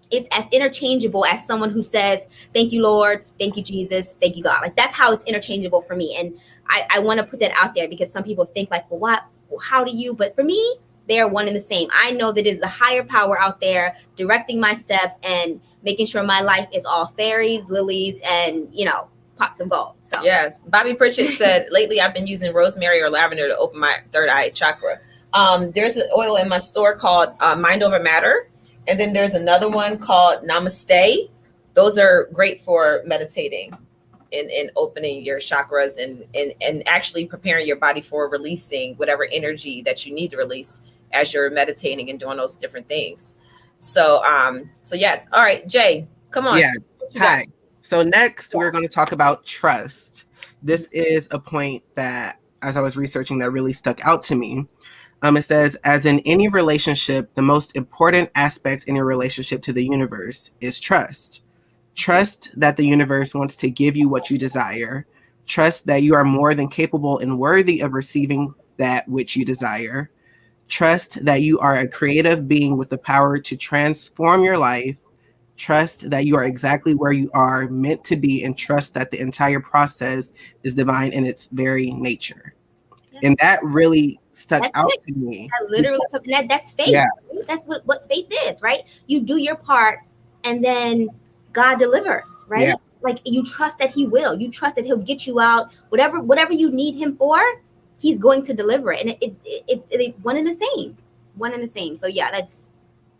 it's as interchangeable as someone who says, thank you, Lord. Thank you, Jesus. Thank you, God. Like, that's how it's interchangeable for me. And I want to put that out there because some people think like, well, what? Well, how do you? But for me, they are one and the same. I know that it is a higher power out there directing my steps and making sure my life is all fairies, lilies, and, you know, pots of gold. So yes, Bobby Pritchett said, lately I've been using rosemary or lavender to open my third eye chakra. There's an oil in my store called Mind Over Matter. And then there's another one called Namaste. Those are great for meditating and opening your chakras and actually preparing your body for releasing whatever energy that you need to release as you're meditating and doing those different things. So yes. All right, Jay, come on. Yeah. Hi. So next we're going to talk about trust. This is a point that, as I was researching, that really stuck out to me. It says, as in any relationship, the most important aspect in your relationship to the universe is trust. Trust that the universe wants to give you what you desire. Trust that you are more than capable and worthy of receiving that which you desire. Trust that you are a creative being with the power to transform your life. Trust that you are exactly where you are meant to be, and trust that the entire process is divine in its very nature. Yeah. And that really stuck out to me. That literally, that's faith. Yeah. Right? That's what faith is, right? You do your part and then God delivers, right? Yeah. Like, you trust that he will. You trust that he'll get you out. Whatever you need him for, he's going to deliver it. And it one and the same. One and the same. So yeah, that's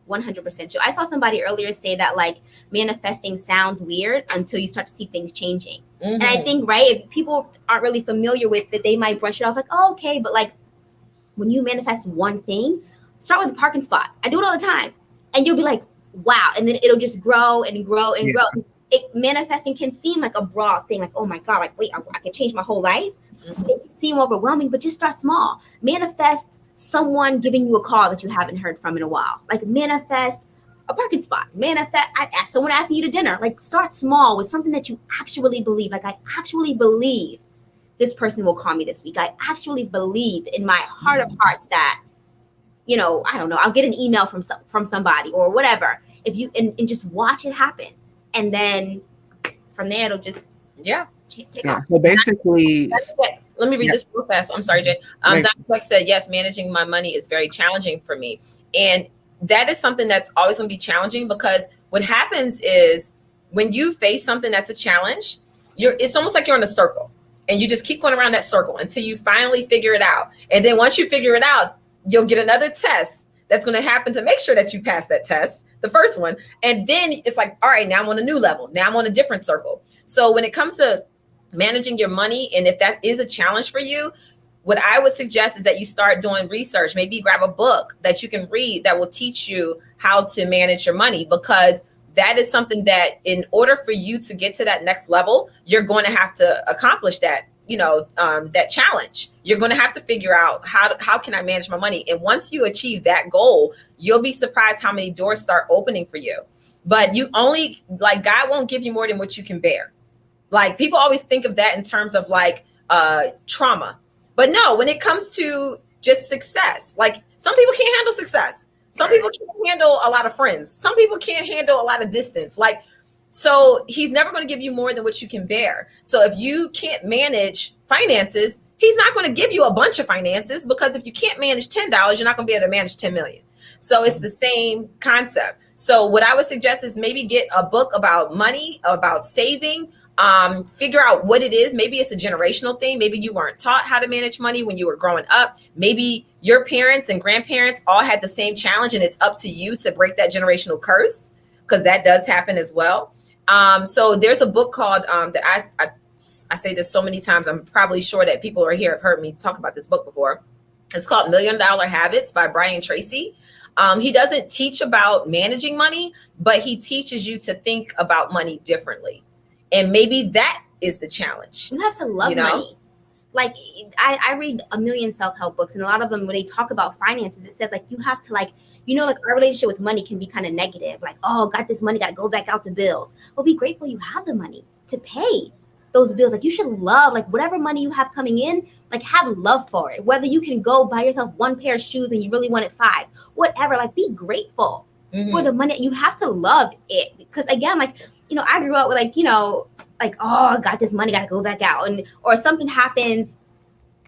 100% true. I saw somebody earlier say that, like, manifesting sounds weird until you start to see things changing. Mm-hmm. And I think, right, if people aren't really familiar with that, they might brush it off like, oh, okay. But like, when you manifest one thing, start with a parking spot. I do it all the time. And you'll be like, wow. And then it'll just grow and grow and grow. Manifesting can seem like a broad thing. Like, oh my God, like, wait, I can change my whole life. Mm-hmm. It can seem overwhelming, but just start small. Manifest someone giving you a call that you haven't heard from in a while. Like, manifest a parking spot. Manifest someone asking you to dinner. Like, start small with something that you actually believe. Like, I actually believe this person will call me this week. I actually believe in my heart of hearts that, you know, I don't know, I'll get an email from somebody or whatever. If you and just watch it happen, and then from there it'll just take off. So basically, let me read this real fast. I'm sorry, Jay. Dr. Fleck said, yes, managing my money is very challenging for me. And that is something that's always going to be challenging, because what happens is when you face something that's a challenge, it's almost like you're in a circle and you just keep going around that circle until you finally figure it out. And then once you figure it out, you'll get another test that's going to happen to make sure that you pass that test, the first one. And then it's like, all right, now I'm on a new level. Now I'm on a different circle. So when it comes to managing your money, and if that is a challenge for you, what I would suggest is that you start doing research. Maybe you grab a book that you can read that will teach you how to manage your money, because that is something that, in order for you to get to that next level, you're going to have to accomplish that, that challenge. You're going to have to figure out how can I manage my money? And once you achieve that goal, you'll be surprised how many doors start opening for you. But God won't give you more than what you can bear. Like, people always think of that in terms of like trauma. But no, when it comes to just success, like, some people can't handle success. Some people can't handle a lot of friends. Some people can't handle a lot of distance. Like, so he's never going to give you more than what you can bear. So if you can't manage finances, he's not going to give you a bunch of finances, because if you can't manage $10, you're not going to be able to manage 10 million. So it's the same concept. So what I would suggest is maybe get a book about money, about saving, Figure out what it is. Maybe it's a generational thing. Maybe you weren't taught how to manage money when you were growing up. Maybe your parents and grandparents all had the same challenge, and it's up to you to break that generational curse, because that does happen as well. So there's a book called that I say this so many times. I'm probably sure that people are here have heard me talk about this book before. It's called $1 Million Habits by Brian Tracy. He doesn't teach about managing money, but he teaches you to think about money differently. And maybe that is the challenge. You have to love money. Like I read a million self-help books, and a lot of them, when they talk about finances, it says like you have to like our relationship with money can be kind of negative. Like, oh, got this money, got to go back out to bills. Well, be grateful you have the money to pay those bills. Like you should love, like whatever money you have coming in, like have love for it. Whether you can go buy yourself one pair of shoes and you really wanted 5, whatever, like be grateful for the money. You have to love it, because again, like, I grew up with like, like, oh, I got this money, got to go back out. Or something happens,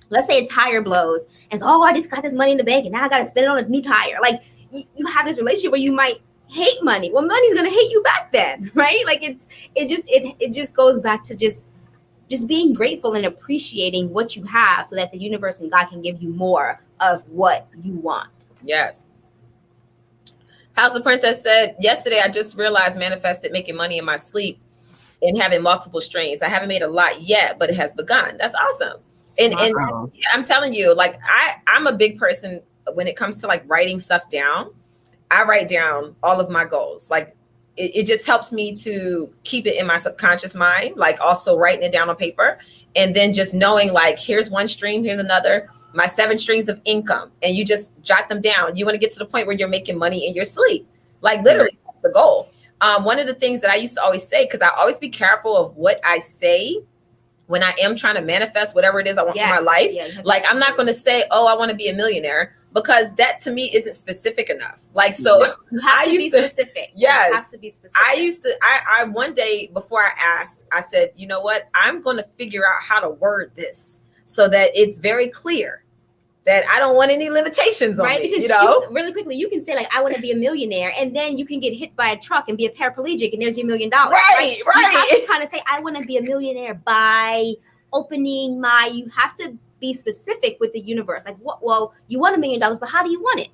let's say a tire blows, and so, oh, I just got this money in the bank and now I got to spend it on a new tire. Like you have this relationship where you might hate money. Well, money's going to hate you back then, right? Like it just goes back to just being grateful and appreciating what you have, so that the universe and God can give you more of what you want. Yes. House of Princess said, yesterday I just realized manifested making money in my sleep and having multiple streams. I haven't made a lot yet, but it has begun. That's awesome. And I'm telling you, like I'm a big person when it comes to like writing stuff down. I write down all of my goals. Like it just helps me to keep it in my subconscious mind, like also writing it down on paper, and then just knowing like, here's one stream, here's another, my 7 streams of income, and you just jot them down. You want to get to the point where you're making money in your sleep. Like literally that's the goal. One of the things that I used to always say, because I always be careful of what I say when I am trying to manifest whatever it is I want for my life. Like I'm not going to say, oh, I want to be a millionaire, because that to me isn't specific enough. Like, so you have to be specific. Yes. You have to be specific. I one day before I asked, I said, you know what? I'm going to figure out how to word this so that it's very clear that I don't want any limitations on right? me, Because really quickly, you can say like, I want to be a millionaire, and then you can get hit by a truck and be a paraplegic, and there's your $1 million. Right. You have to kind of say, I want to be a millionaire by opening you have to be specific with the universe. Like, what? Well, you want $1 million, but how do you want it?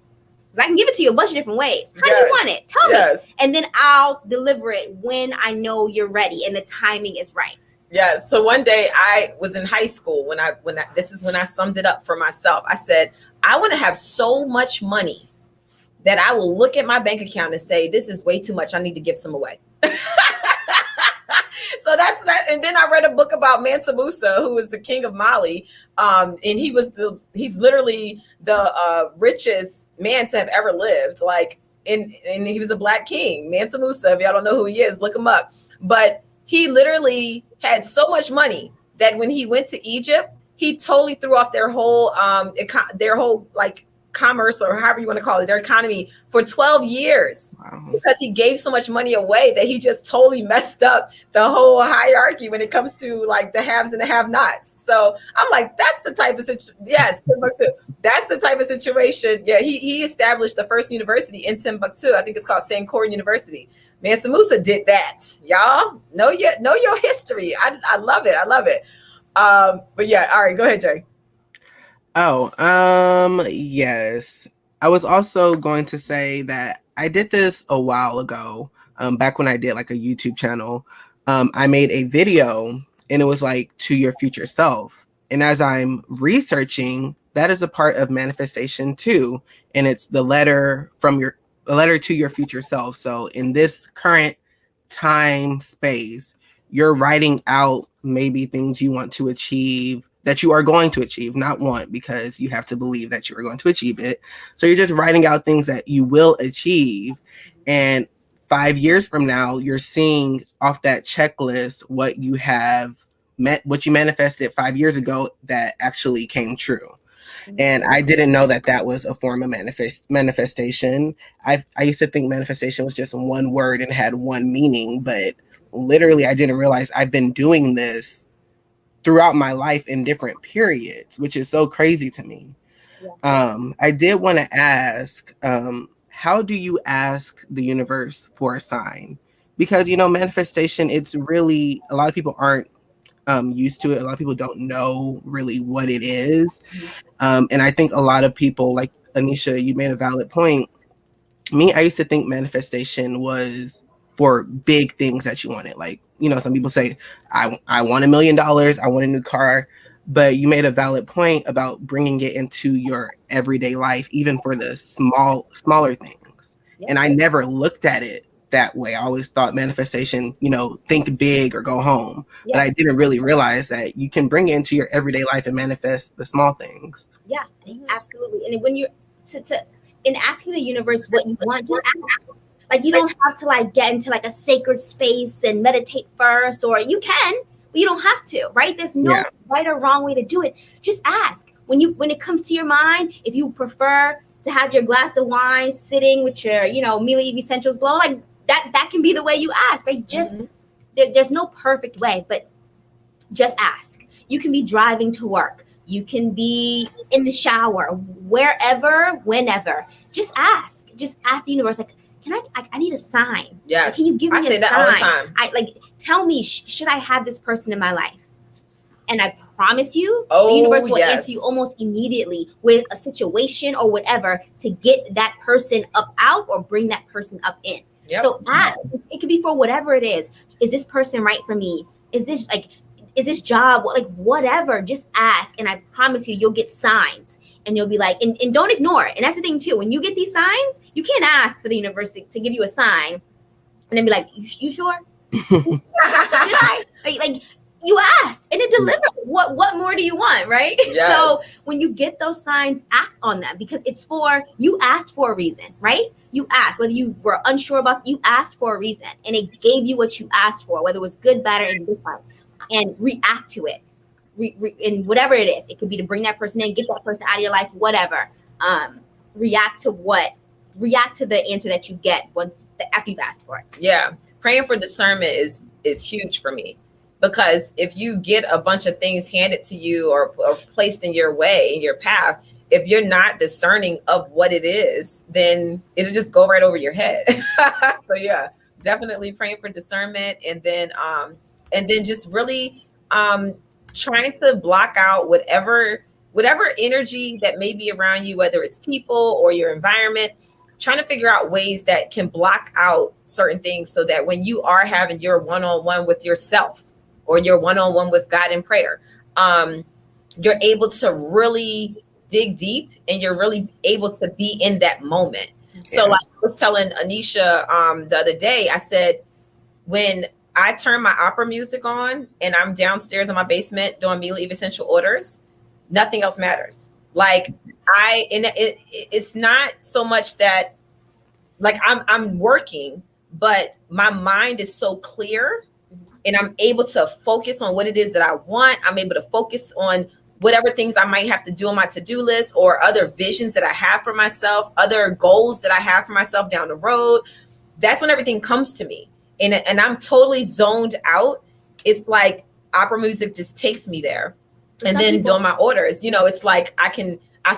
Because I can give it to you a bunch of different ways. How do you want it? Tell me. And then I'll deliver it when I know you're ready and the timing is right. Yes. So one day I was in high school when this is when I summed it up for myself. I said, I want to have so much money that I will look at my bank account and say, this is way too much. I need to give some away. So that's that. And then I read a book about Mansa Musa, who was the king of Mali. And he's literally the richest man to have ever lived. Like, and he was a Black king, Mansa Musa. If y'all don't know who he is, look him up. But he literally had so much money that when he went to Egypt, he totally threw off their whole like commerce, or however you want to call it, their economy for 12 years. Wow. Because he gave so much money away that he just totally messed up the whole hierarchy when it comes to like the haves and the have-nots. So I'm like, that's the type of situation. Yes, that's the type of situation. Yeah, he established the first university in Timbuktu. I think it's called Sankore University. Mansa Musa did that. Y'all know your history. I love it. I love it. But yeah, all right, go ahead, Jay. Yes. I was also going to say that I did this a while ago, back when I did like a YouTube channel. I made a video and it was like, to your future self. And as I'm researching, that is a part of manifestation too. And it's the letter to your future self. So in this current time space, you're writing out maybe things you want to achieve, that you are going to achieve, not want, because you have to believe that you are going to achieve it. So you're just writing out things that you will achieve. And 5 years from now, you're seeing off that checklist what you manifested 5 years ago that actually came true. And I didn't know that was a form of manifestation. I used to think manifestation was just one word and had one meaning, but literally I didn't realize I've been doing this throughout my life in different periods, which is so crazy to me. Yeah. I did want to ask, how do you ask the universe for a sign? because manifestation, it's really, a lot of people aren't used to it. A lot of people don't know really what it is. And I think a lot of people, like Anisha, you made a valid point. I used to think manifestation was for big things that you wanted. Like, some people say, I want $1 million, I want a new car. But you made a valid point about bringing it into your everyday life, even for the smaller things. Yeah. And I never looked at it that way. I always thought manifestation, think big or go home. Yeah. But I didn't really realize that you can bring it into your everyday life and manifest the small things. Yeah, absolutely. And when you're in asking the universe what you want, just ask. Like, you don't have to like get into like a sacred space and meditate first, or you can, but you don't have to, right? There's no right or wrong way to do it. Just ask. When it comes to your mind, if you prefer to have your glass of wine sitting with your, Mila Eve essentials blow, like that can be the way you ask, right? Just there's no perfect way, but just ask. You can be driving to work. You can be in the shower, wherever, whenever. Just ask. Just ask the universe, like, I need a sign. Yes. Like, can you give me a sign? I say that all the time. Tell me, should I have this person in my life? And I promise you, the universe will answer you almost immediately with a situation or whatever to get that person up out or bring that person up in. Yep. So ask. It could be for whatever it is. Is this person right for me? Is this job, like whatever, just ask. And I promise you, you'll get signs and you'll be like, and don't ignore it. And that's the thing too. When you get these signs, you can't ask for the universe to give you a sign and then be like, you sure? Should I? Like you asked and it delivered. What more do you want, right? Yes. So when you get those signs, act on them because you asked for a reason, right? You asked, whether you were unsure about, you asked for a reason and it gave you what you asked for, whether it was good, bad, or indifferent. And react to it, and whatever it is. It could be to bring that person in, get that person out of your life, whatever. React to the answer that you get after you've asked for it. Yeah, praying for discernment is huge for me, because if you get a bunch of things handed to you or placed in your way, in your path, if you're not discerning of what it is, then it'll just go right over your head. So yeah, definitely praying for discernment, and then just really trying to block out whatever energy that may be around you, whether it's people or your environment, trying to figure out ways that can block out certain things so that when you are having your one-on-one with yourself or your one-on-one with God in prayer, you're able to really dig deep and you're really able to be in that moment. Yeah. So like I was telling Anisha the other day, I said, when I turn my opera music on and I'm downstairs in my basement doing Mila Eve essential orders, nothing else matters. Like it's not so much that like I'm working, but my mind is so clear and I'm able to focus on what it is that I want. I'm able to focus on whatever things I might have to do on my to-do list or other visions that I have for myself, other goals that I have for myself down the road. That's when everything comes to me. And I'm totally zoned out. It's like opera music just takes me there. And then doing my orders, it's like I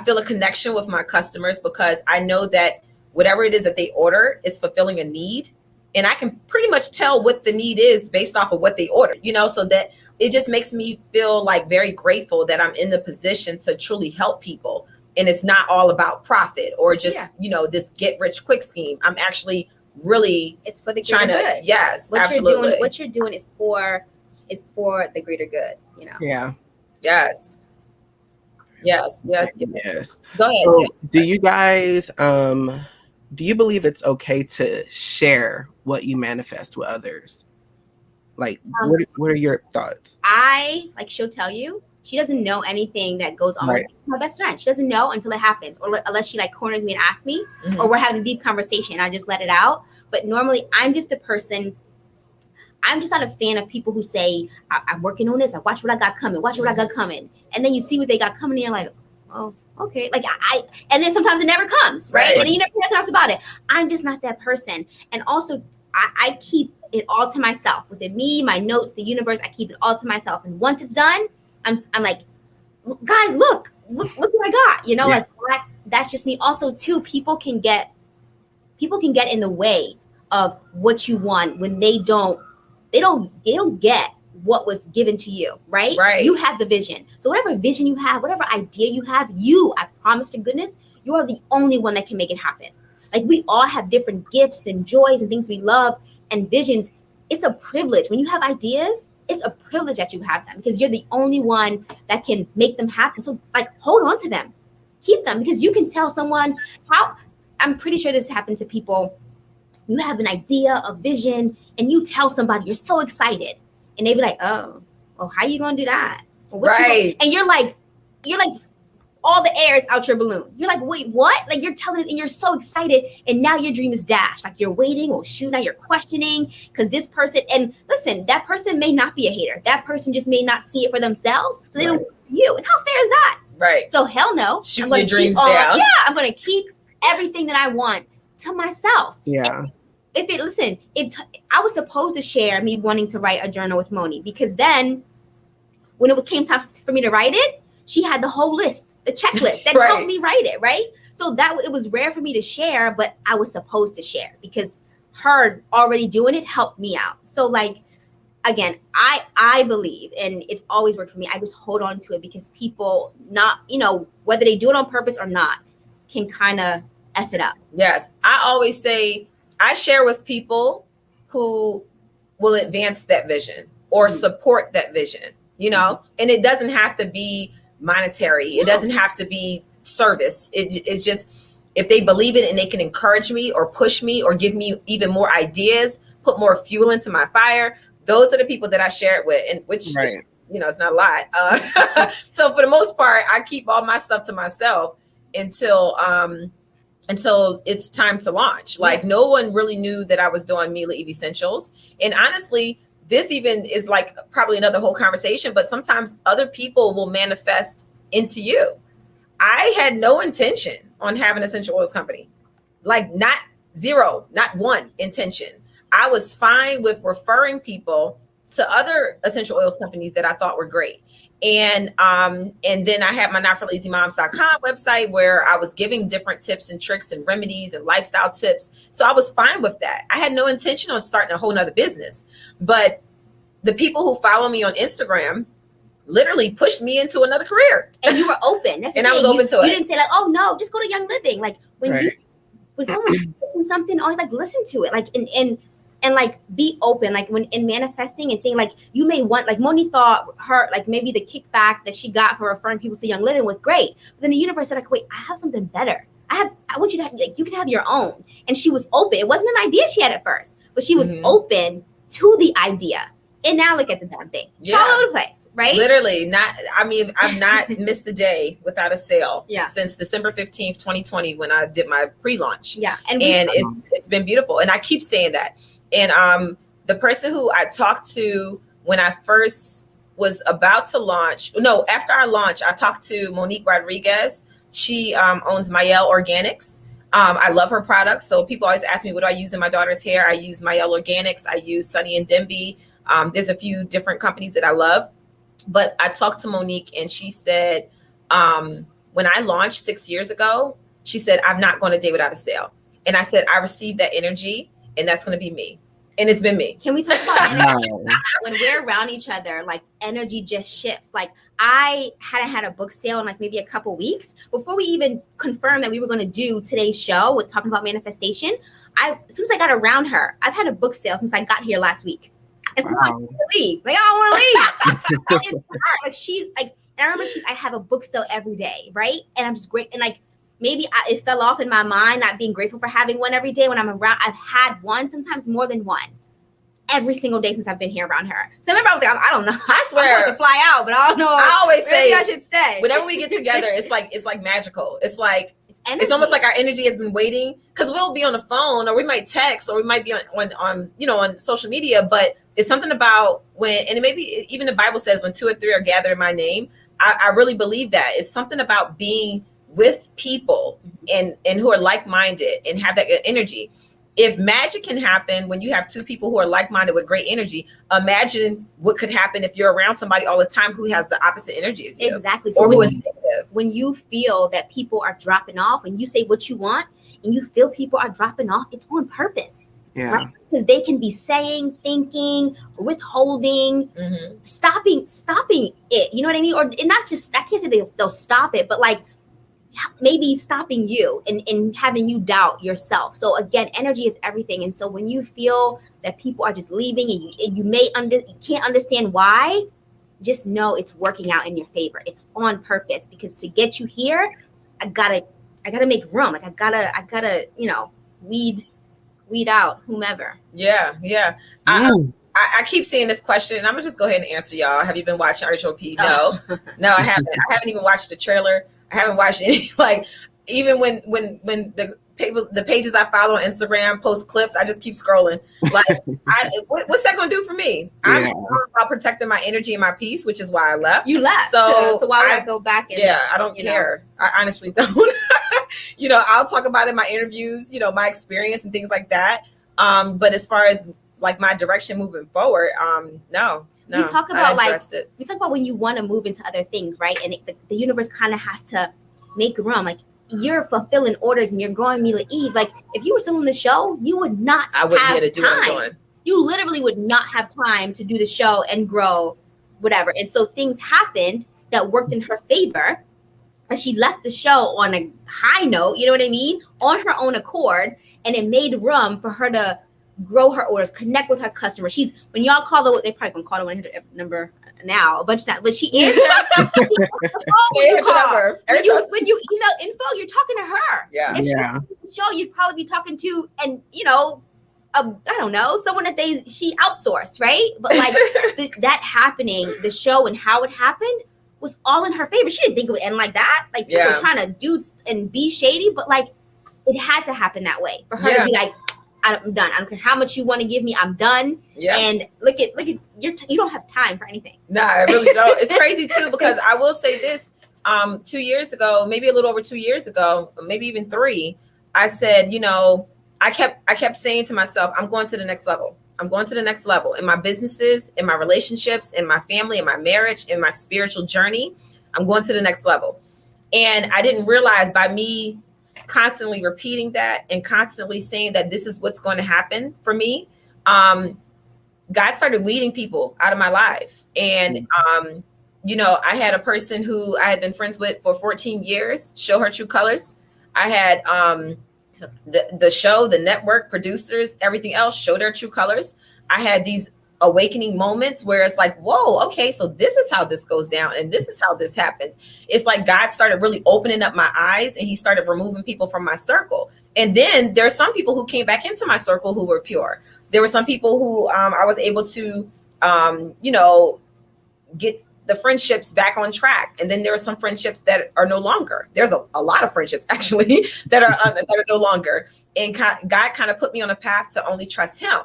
feel a connection with my customers because I know that whatever it is that they order is fulfilling a need. And I can pretty much tell what the need is based off of what they order, so that it just makes me feel like very grateful that I'm in the position to truly help people. And it's not all about profit or just, this get rich quick scheme. I'm actually really it's for the greater good. Yes, what absolutely. What you're doing is for the greater good, Yeah. Yes. Go ahead. So do you guys do you believe it's okay to share what you manifest with others? Like what are your thoughts? She'll tell you she doesn't know anything that goes on. Right. With my best friend. She doesn't know until it happens, or unless she like corners me and asks me, or we're having a deep conversation and I just let it out. But normally I'm just a person. I'm just not a fan of people who say, I'm working on this. I watch what I got coming. Watch what I got coming. And then you see what they got coming and you're like, oh, okay. Like and then sometimes it never comes, right? And then you never hear nothing else about it. I'm just not that person. And also I keep it all to myself. Within me, my notes, the universe, I keep it all to myself. And once it's done, I'm like, guys, look what I got. Like that's just me. Also, too, people can get in the way of what you want when they don't get what was given to you, right? Right. You have the vision. So whatever vision you have, whatever idea you have, I promise to goodness, you are the only one that can make it happen. Like, we all have different gifts and joys and things we love and visions. It's a privilege. When you have ideas, it's a privilege that you have them, because you're the only one that can make them happen. So like, hold on to them, keep them, because you can tell someone how. I'm pretty sure this happened to people. You have an idea, a vision, and you tell somebody you're so excited, and they be like, "Oh, well, how you gonna do that?" Well, Right. And you're like, all the air is out your balloon. You're like, wait, what? Like, you're telling it and you're so excited, and now your dream is dashed. Like, you're waiting, or shoot, now you're questioning because this person, and listen, that person may not be a hater. That person just may not see it for themselves, so they don't see it for you. And how fair is that? Right. So hell no. Shoot your dreams down. Yeah, I'm gonna keep everything that I want to myself. Yeah. I was supposed to share me wanting to write a journal with Moni, because then when it came time for me to write it, she had the whole list, the checklist that Right. helped me write it, right? So it was rare for me to share, but I was supposed to share because her already doing it helped me out. So like, again, I believe, and it's always worked for me, I just hold on to it, because people, not, whether they do it on purpose or not, can kind of F it up. Yes. I always say I share with people who will advance that vision or support that vision, and it doesn't have to be monetary. It doesn't have to be service. It's just, if they believe it and they can encourage me or push me or give me even more ideas, put more fuel into my fire, those are the people that I share it with, and which Right. it's not a lot. So for the most part, I keep all my stuff to myself until it's time to launch. Like, no one really knew that I was doing Mila Eve Essentials. And honestly, this even is like probably another whole conversation, but sometimes other people will manifest into you. I had no intention on having an essential oils company, like not one intention. I was fine with referring people to other essential oils companies that I thought were great. And then I had my NotForLazyMoms.com website where I was giving different tips and tricks and remedies and lifestyle tips. So I was fine with that. I had no intention on starting a whole nother business. But the people who follow me on Instagram literally pushed me into another career. And you were open. That's the And I thing. was open to it. You didn't say like, oh no, just go to Young Living. Like, when Right. when someone's doing something, oh, like, listen to it. Like, and like, be open. Like, when in manifesting and think, like, you may want, like, Moni thought her, like, maybe the kickback that she got for referring people to Young Living was great. But then the universe said, like, wait, I have something better. I want you to have, like, you can have your own. And she was open. It wasn't an idea she had at first, but she was open to the idea. And now look at the damn thing. It's all over the place, right? Literally, I've not missed a day without a sale since December 15th, 2020, when I did my pre-launch. Yeah. And it's been beautiful. And I keep saying that. And the person who I talked to when I first was about to launch, after I launched, I talked to Monique Rodriguez. She owns Mayel Organics. I love her products. So people always ask me, what do I use in my daughter's hair? I use Mayel Organics. I use Sunny and Denby. There's a few different companies that I love. But I talked to Monique, and she said, when I launched 6 years ago, she said, I'm not going a day without a sale. And I said, I received that energy, and that's going to be me. And it's been me. Can we talk about energy? When we're around each other, like, energy just shifts. Like, I hadn't had a book sale in like maybe a couple weeks before we even confirmed that we were going to do today's show with talking about manifestation. As soon as I got around her, I've had a book sale since I got here last week. And so I want to leave. Like, I don't want to leave. It's her. Like, she's like, and I remember I have a book sale every day, right? And I'm just great. And like, maybe it fell off in my mind, not being grateful for having one every day when I'm around. I've had one, sometimes more than one, every single day since I've been here around her. So I remember I was like, I don't know. I swear. I'm supposed to fly out, but I don't know. I always say I should stay. Whenever we get together, it's like magical. It's like, energy. It's almost like our energy has been waiting, because we'll be on the phone, or we might text, or we might be on social media. But it's something about and maybe even the Bible says, when 2 or 3 are gathered in my name. I really believe that it's something about being with people and who are like-minded and have that energy. If magic can happen when you have 2 people who are like-minded with great energy, imagine what could happen if you're around somebody all the time who has the opposite energy as you. Exactly. So or who is negative. When you feel that people are dropping off, and you say what you want, and you feel people are dropping off, it's on purpose. Yeah. Right? Because they can be saying, thinking, withholding, stopping it. You know what I mean? Or and not just, I can't say they'll stop it, but like maybe stopping you and having you doubt yourself. So again, energy is everything. And so when you feel that people are just leaving and you can't understand why, just know it's working out in your favor. It's on purpose, because to get you here, I gotta make room. Like I gotta, weed out whomever. Yeah. I keep seeing this question, and I'm gonna just go ahead and answer y'all. Have you been watching RHOP? No, no, I haven't. I haven't even watched the trailer. I haven't watched any, like, even when the pages I follow on Instagram post clips, I just keep scrolling. Like, what's that gonna do for me? I'm all about protecting my energy and my peace, which is why I left. You left, so why would I go back? And, I don't care. I honestly don't. I'll talk about it in my interviews, my experience and things like that. But as far as like my direction moving forward, no. We talk about when you want to move into other things, right? And the universe kind of has to make room. Like, you're fulfilling orders and you're growing Mila Eve. Like, if you were still on the show, you would not. I wouldn't get to do what I'm doing. You literally would not have time to do the show and grow, whatever. And so things happened that worked in her favor, and she left the show on a high note. You know what I mean? On her own accord, and it made room for her to grow her orders, connect with her customers. When y'all call they probably gonna call the 100 number now a bunch of that, but she answers. When you email info, you're talking to her. Yeah. If she was on the show, you'd probably be talking to, and I don't know, someone that she outsourced, right? But like that happening, the show and how it happened was all in her favor. She didn't think it would end like that. Like, people were trying to do and be shady, but like it had to happen that way for her to be like, I'm done. I don't care how much you want to give me. I'm done. Yeah. And look at you don't have time for anything. Nah, I really don't. It's crazy too, because I will say this, 2 years ago, maybe a little over 2 years ago, maybe even 3, I said, I kept saying to myself, I'm going to the next level. I'm going to the next level in my businesses, in my relationships, in my family, in my marriage, in my spiritual journey. I'm going to the next level. And I didn't realize, by me constantly repeating that and constantly saying that this is what's going to happen for me, God started weeding people out of my life. And I had a person who I had been friends with for 14 years show her true colors. I had the show, the network, producers, everything else show their true colors. I had these awakening moments where it's like, whoa, okay, so this is how this goes down, and this is how this happens. It's like God started really opening up my eyes, and he started removing people from my circle. And then there's some people who came back into my circle who were pure. There were some people who I was able to get the friendships back on track. And then there are some friendships that are no longer. There's a lot of friendships actually that are no longer. And God kind of put me on a path to only trust him.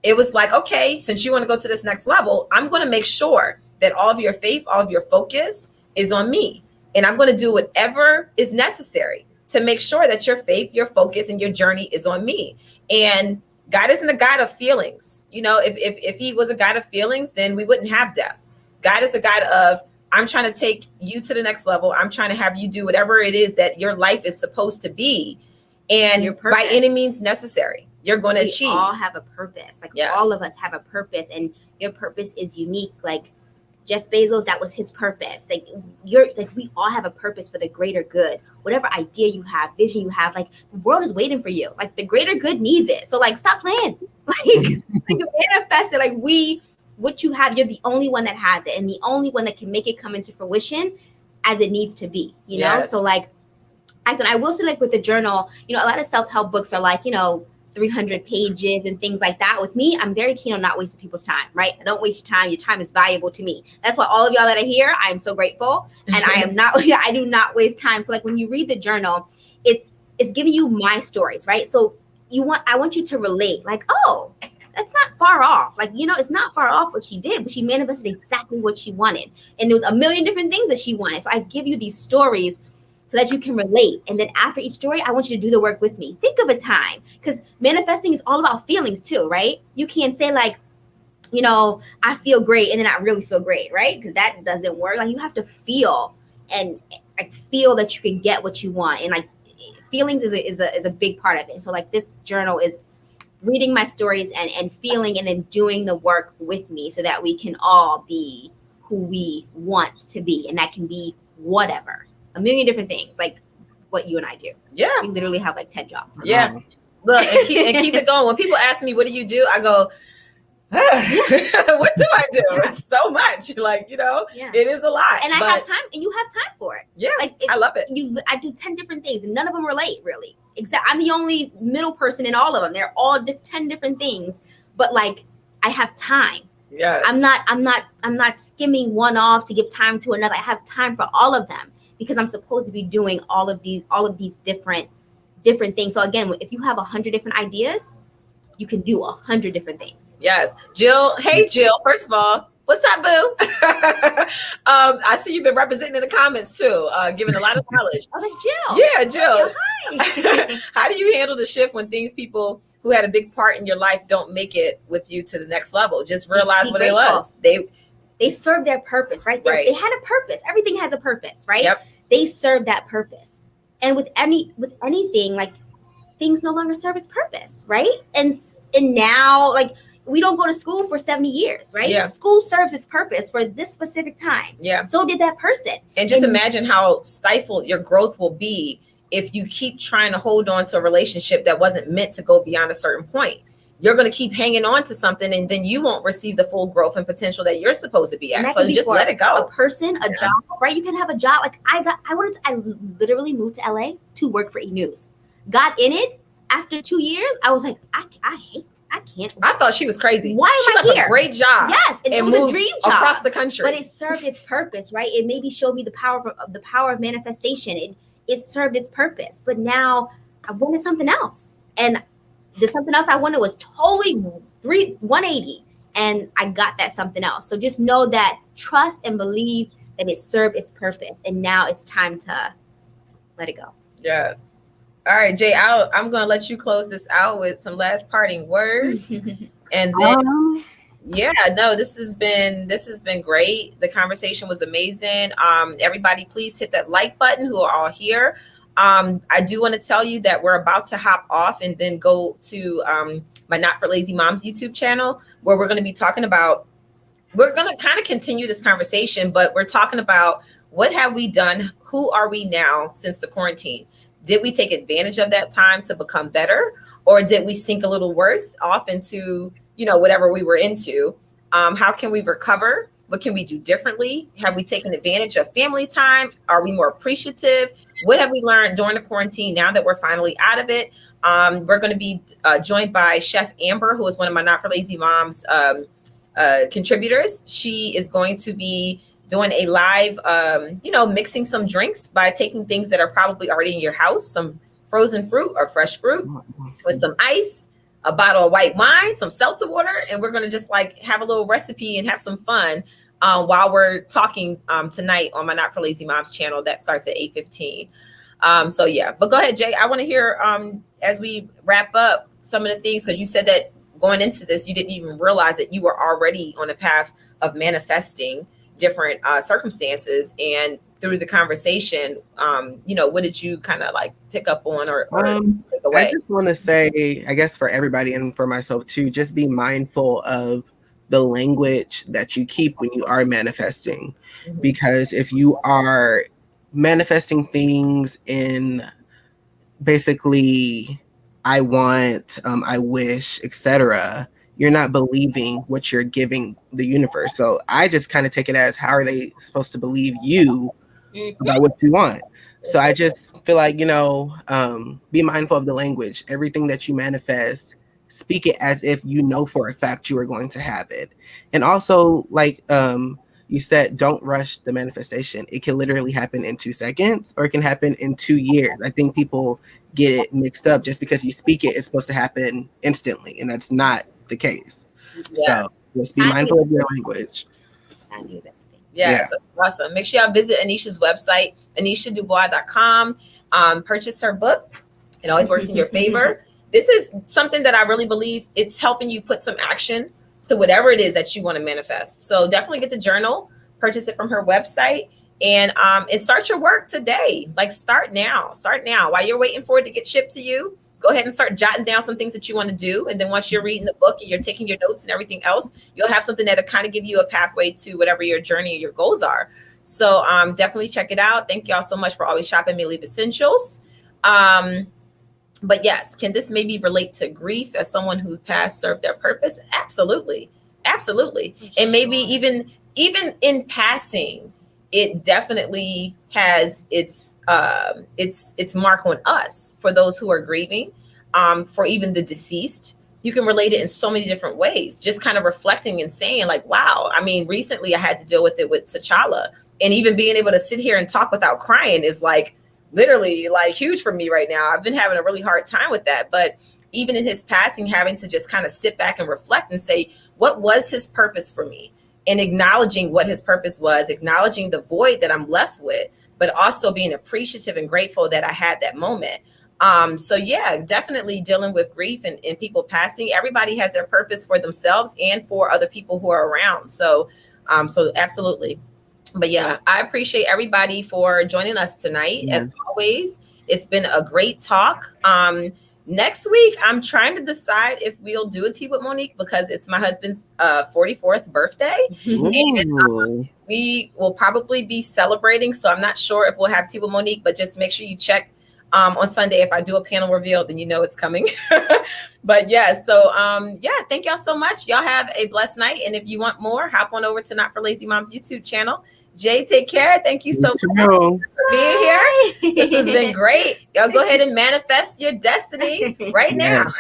It was like, okay, since you want to go to this next level, I'm going to make sure that all of your faith, all of your focus is on me. And I'm going to do whatever is necessary to make sure that your faith, your focus, and your journey is on me. And God isn't a God of feelings. If he was a God of feelings, then we wouldn't have death. God is a God of, I'm trying to take you to the next level. I'm trying to have you do whatever it is that your life is supposed to be. And by any means necessary, you're going to achieve. We all have a purpose. Like, all of us have a purpose, and your purpose is unique. Like Jeff Bezos, that was his purpose. Like we all have a purpose for the greater good. Whatever idea you have, vision you have, like, the world is waiting for you. Like, the greater good needs it. So like, stop playing. Like manifest it. Like, what you have, you're the only one that has it, and the only one that can make it come into fruition as it needs to be. Yes. So like, I will say, like, with the journal, a lot of self-help books are like, 300 pages and things like that. With me, I'm very keen on not wasting people's time, right? I don't waste your time. Your time is valuable to me. That's why all of y'all that are here, I am so grateful. And I do not waste time. So like, when you read the journal, it's giving you my stories, right? So I want you to relate, like, oh, that's not far off. Like, it's not far off what she did, but she manifested exactly what she wanted. And there was a million different things that she wanted. So I give you these stories so that you can relate. And then after each story, I want you to do the work with me. Think of a time, because manifesting is all about feelings too, right? You can't say like, I feel great and then I really feel great, right? Because that doesn't work. Like, you have to feel and like feel that you can get what you want. And like, feelings is a big part of it. So like, this journal is reading my stories and feeling and then doing the work with me so that we can all be who we want to be. And that can be whatever, a million different things, like what you and I do. Yeah. We literally have like 10 jobs. Yeah. Look, and keep it going. When people ask me, what do you do? I go, what do I do? It's so much. Like, it is a lot. And I have time, and you have time for it. Yeah. Like I love it. I do 10 different things and none of them relate really. Except I'm the only middle person in all of them. They're all 10 different things, but like I have time. Yes. I'm not skimming one off to give time to another. I have time for all of them because I'm supposed to be doing all of these different things. So again, if you have 100 different ideas, you can do 100 different things. Yes. Jill. Hey, Jill. First of all, what's up, boo? I see you've been representing in the comments too, giving a lot of knowledge. Oh, that's Jill. Yeah, Jill. Hi. How do you handle the shift when people who had a big part in your life don't make it with you to the next level? Just realize what it was. They served their purpose, right? They had a purpose. Everything has a purpose, right? Yep. They served that purpose. And with anything, like things no longer serve its purpose, right? And now, like, we don't go to school for 70 years, right? Yeah. School serves its purpose for this specific time. Yeah. So did that person. And just imagine how stifled your growth will be if you keep trying to hold on to a relationship that wasn't meant to go beyond a certain point. You're going to keep hanging on to something, and then you won't receive the full growth and potential that you're supposed to be at. So just let it go. A person, a job, right? You can have a job. Like I literally moved to LA to work for E-News. Got in it after 2 years. I was like, I can't. I thought she was crazy. Why am I left here? A great job. Yes, and it was moved a dream job across the country. But it served its purpose, right? It maybe showed me the power of manifestation. It served its purpose. But now I wanted something else, and the something else I wanted was totally 180, and I got that something else. So just know that, trust and believe that it served its purpose, and now it's time to let it go. Yes. All right, Jay, I'm going to let you close this out with some last parting words. And then, this has been great. The conversation was amazing. Everybody, please hit that like button who are all here. I do want to tell you that we're about to hop off and then go to my Not for Lazy Moms YouTube channel, where we're going to be talking about, we're going to kind of continue this conversation, but we're talking about what have we done? Who are we now since the quarantine? Did we take advantage of that time to become better, or did we sink a little worse off into, whatever we were into? How can we recover? What can we do differently? Have we taken advantage of family time? Are we more appreciative? What have we learned during the quarantine now that we're finally out of it? We're going to be joined by Chef Amber, who is one of my Not for Lazy Moms contributors. She is going to be doing a live, mixing some drinks by taking things that are probably already in your house, some frozen fruit or fresh fruit with some ice, a bottle of white wine, some seltzer water, and we're going to just like have a little recipe and have some fun while we're talking tonight on my Not for Lazy Moms channel that starts at 8:15. But go ahead, Jay. I want to hear as we wrap up some of the things, because you said that going into this, you didn't even realize that you were already on a path of manifesting different circumstances. And through the conversation, what did you kind of like pick up on or take away? I just want to say, I guess for everybody and for myself too, just be mindful of the language that you keep when you are manifesting. Mm-hmm. Because if you are manifesting things in basically, I want, I wish, etc., you're not believing what you're giving the universe. So I just kind of take it as, how are they supposed to believe you about what you want? So I just feel like, be mindful of the language. Everything that you manifest, speak it as if you know for a fact you are going to have it. And also, like you said, don't rush the manifestation. It can literally happen in 2 seconds, or it can happen in 2 years. I think people get it mixed up. Just because you speak it, it's supposed to happen instantly, and that's not the case. Yeah. So just be mindful of your language. Time is everything. Yes, awesome. Make sure y'all visit Anisha's website, AneeshaDubois.com. Purchase her book. It always works in your favor. This is something that I really believe it's helping you put some action to whatever it is that you want to manifest. So definitely get the journal, purchase it from her website, and start your work today. Like start now. While you're waiting for it to get shipped to you, go ahead and start jotting down some things that you want to do. And then once you're reading the book and you're taking your notes and everything else, you'll have something that'll kind of give you a pathway to whatever your journey and your goals are. So definitely check it out. Thank y'all so much for always shopping Me Leave Essentials. But yes, can this maybe relate to grief as someone who passed served their purpose? Absolutely. Absolutely. And maybe even in passing, it definitely has its mark on us for those who are grieving, for even the deceased. You can relate it in so many different ways, just kind of reflecting and saying like, wow, I mean, recently I had to deal with it with T'Challa, and even being able to sit here and talk without crying is like literally like huge for me right now. I've been having a really hard time with that. But even in his passing, having to just kind of sit back and reflect and say, what was his purpose for me? And acknowledging what his purpose was, acknowledging the void that I'm left with, but also being appreciative and grateful that I had that moment. So yeah, definitely dealing with grief and people passing. Everybody has their purpose for themselves and for other people who are around. So absolutely. But yeah, I appreciate everybody for joining us tonight. As always, it's been a great talk. Next week, I'm trying to decide if we'll do a tea with Monique because it's my husband's 44th birthday. And we will probably be celebrating. So I'm not sure if we'll have tea with Monique, but just make sure you check on Sunday. If I do a panel reveal, then you know it's coming. But yeah, so yeah, thank y'all so much. Y'all have a blessed night. And if you want more, hop on over to Not for Lazy Moms YouTube channel. Jay, take care. Thank you so much for being here. This has been great. Y'all go ahead and manifest your destiny right now.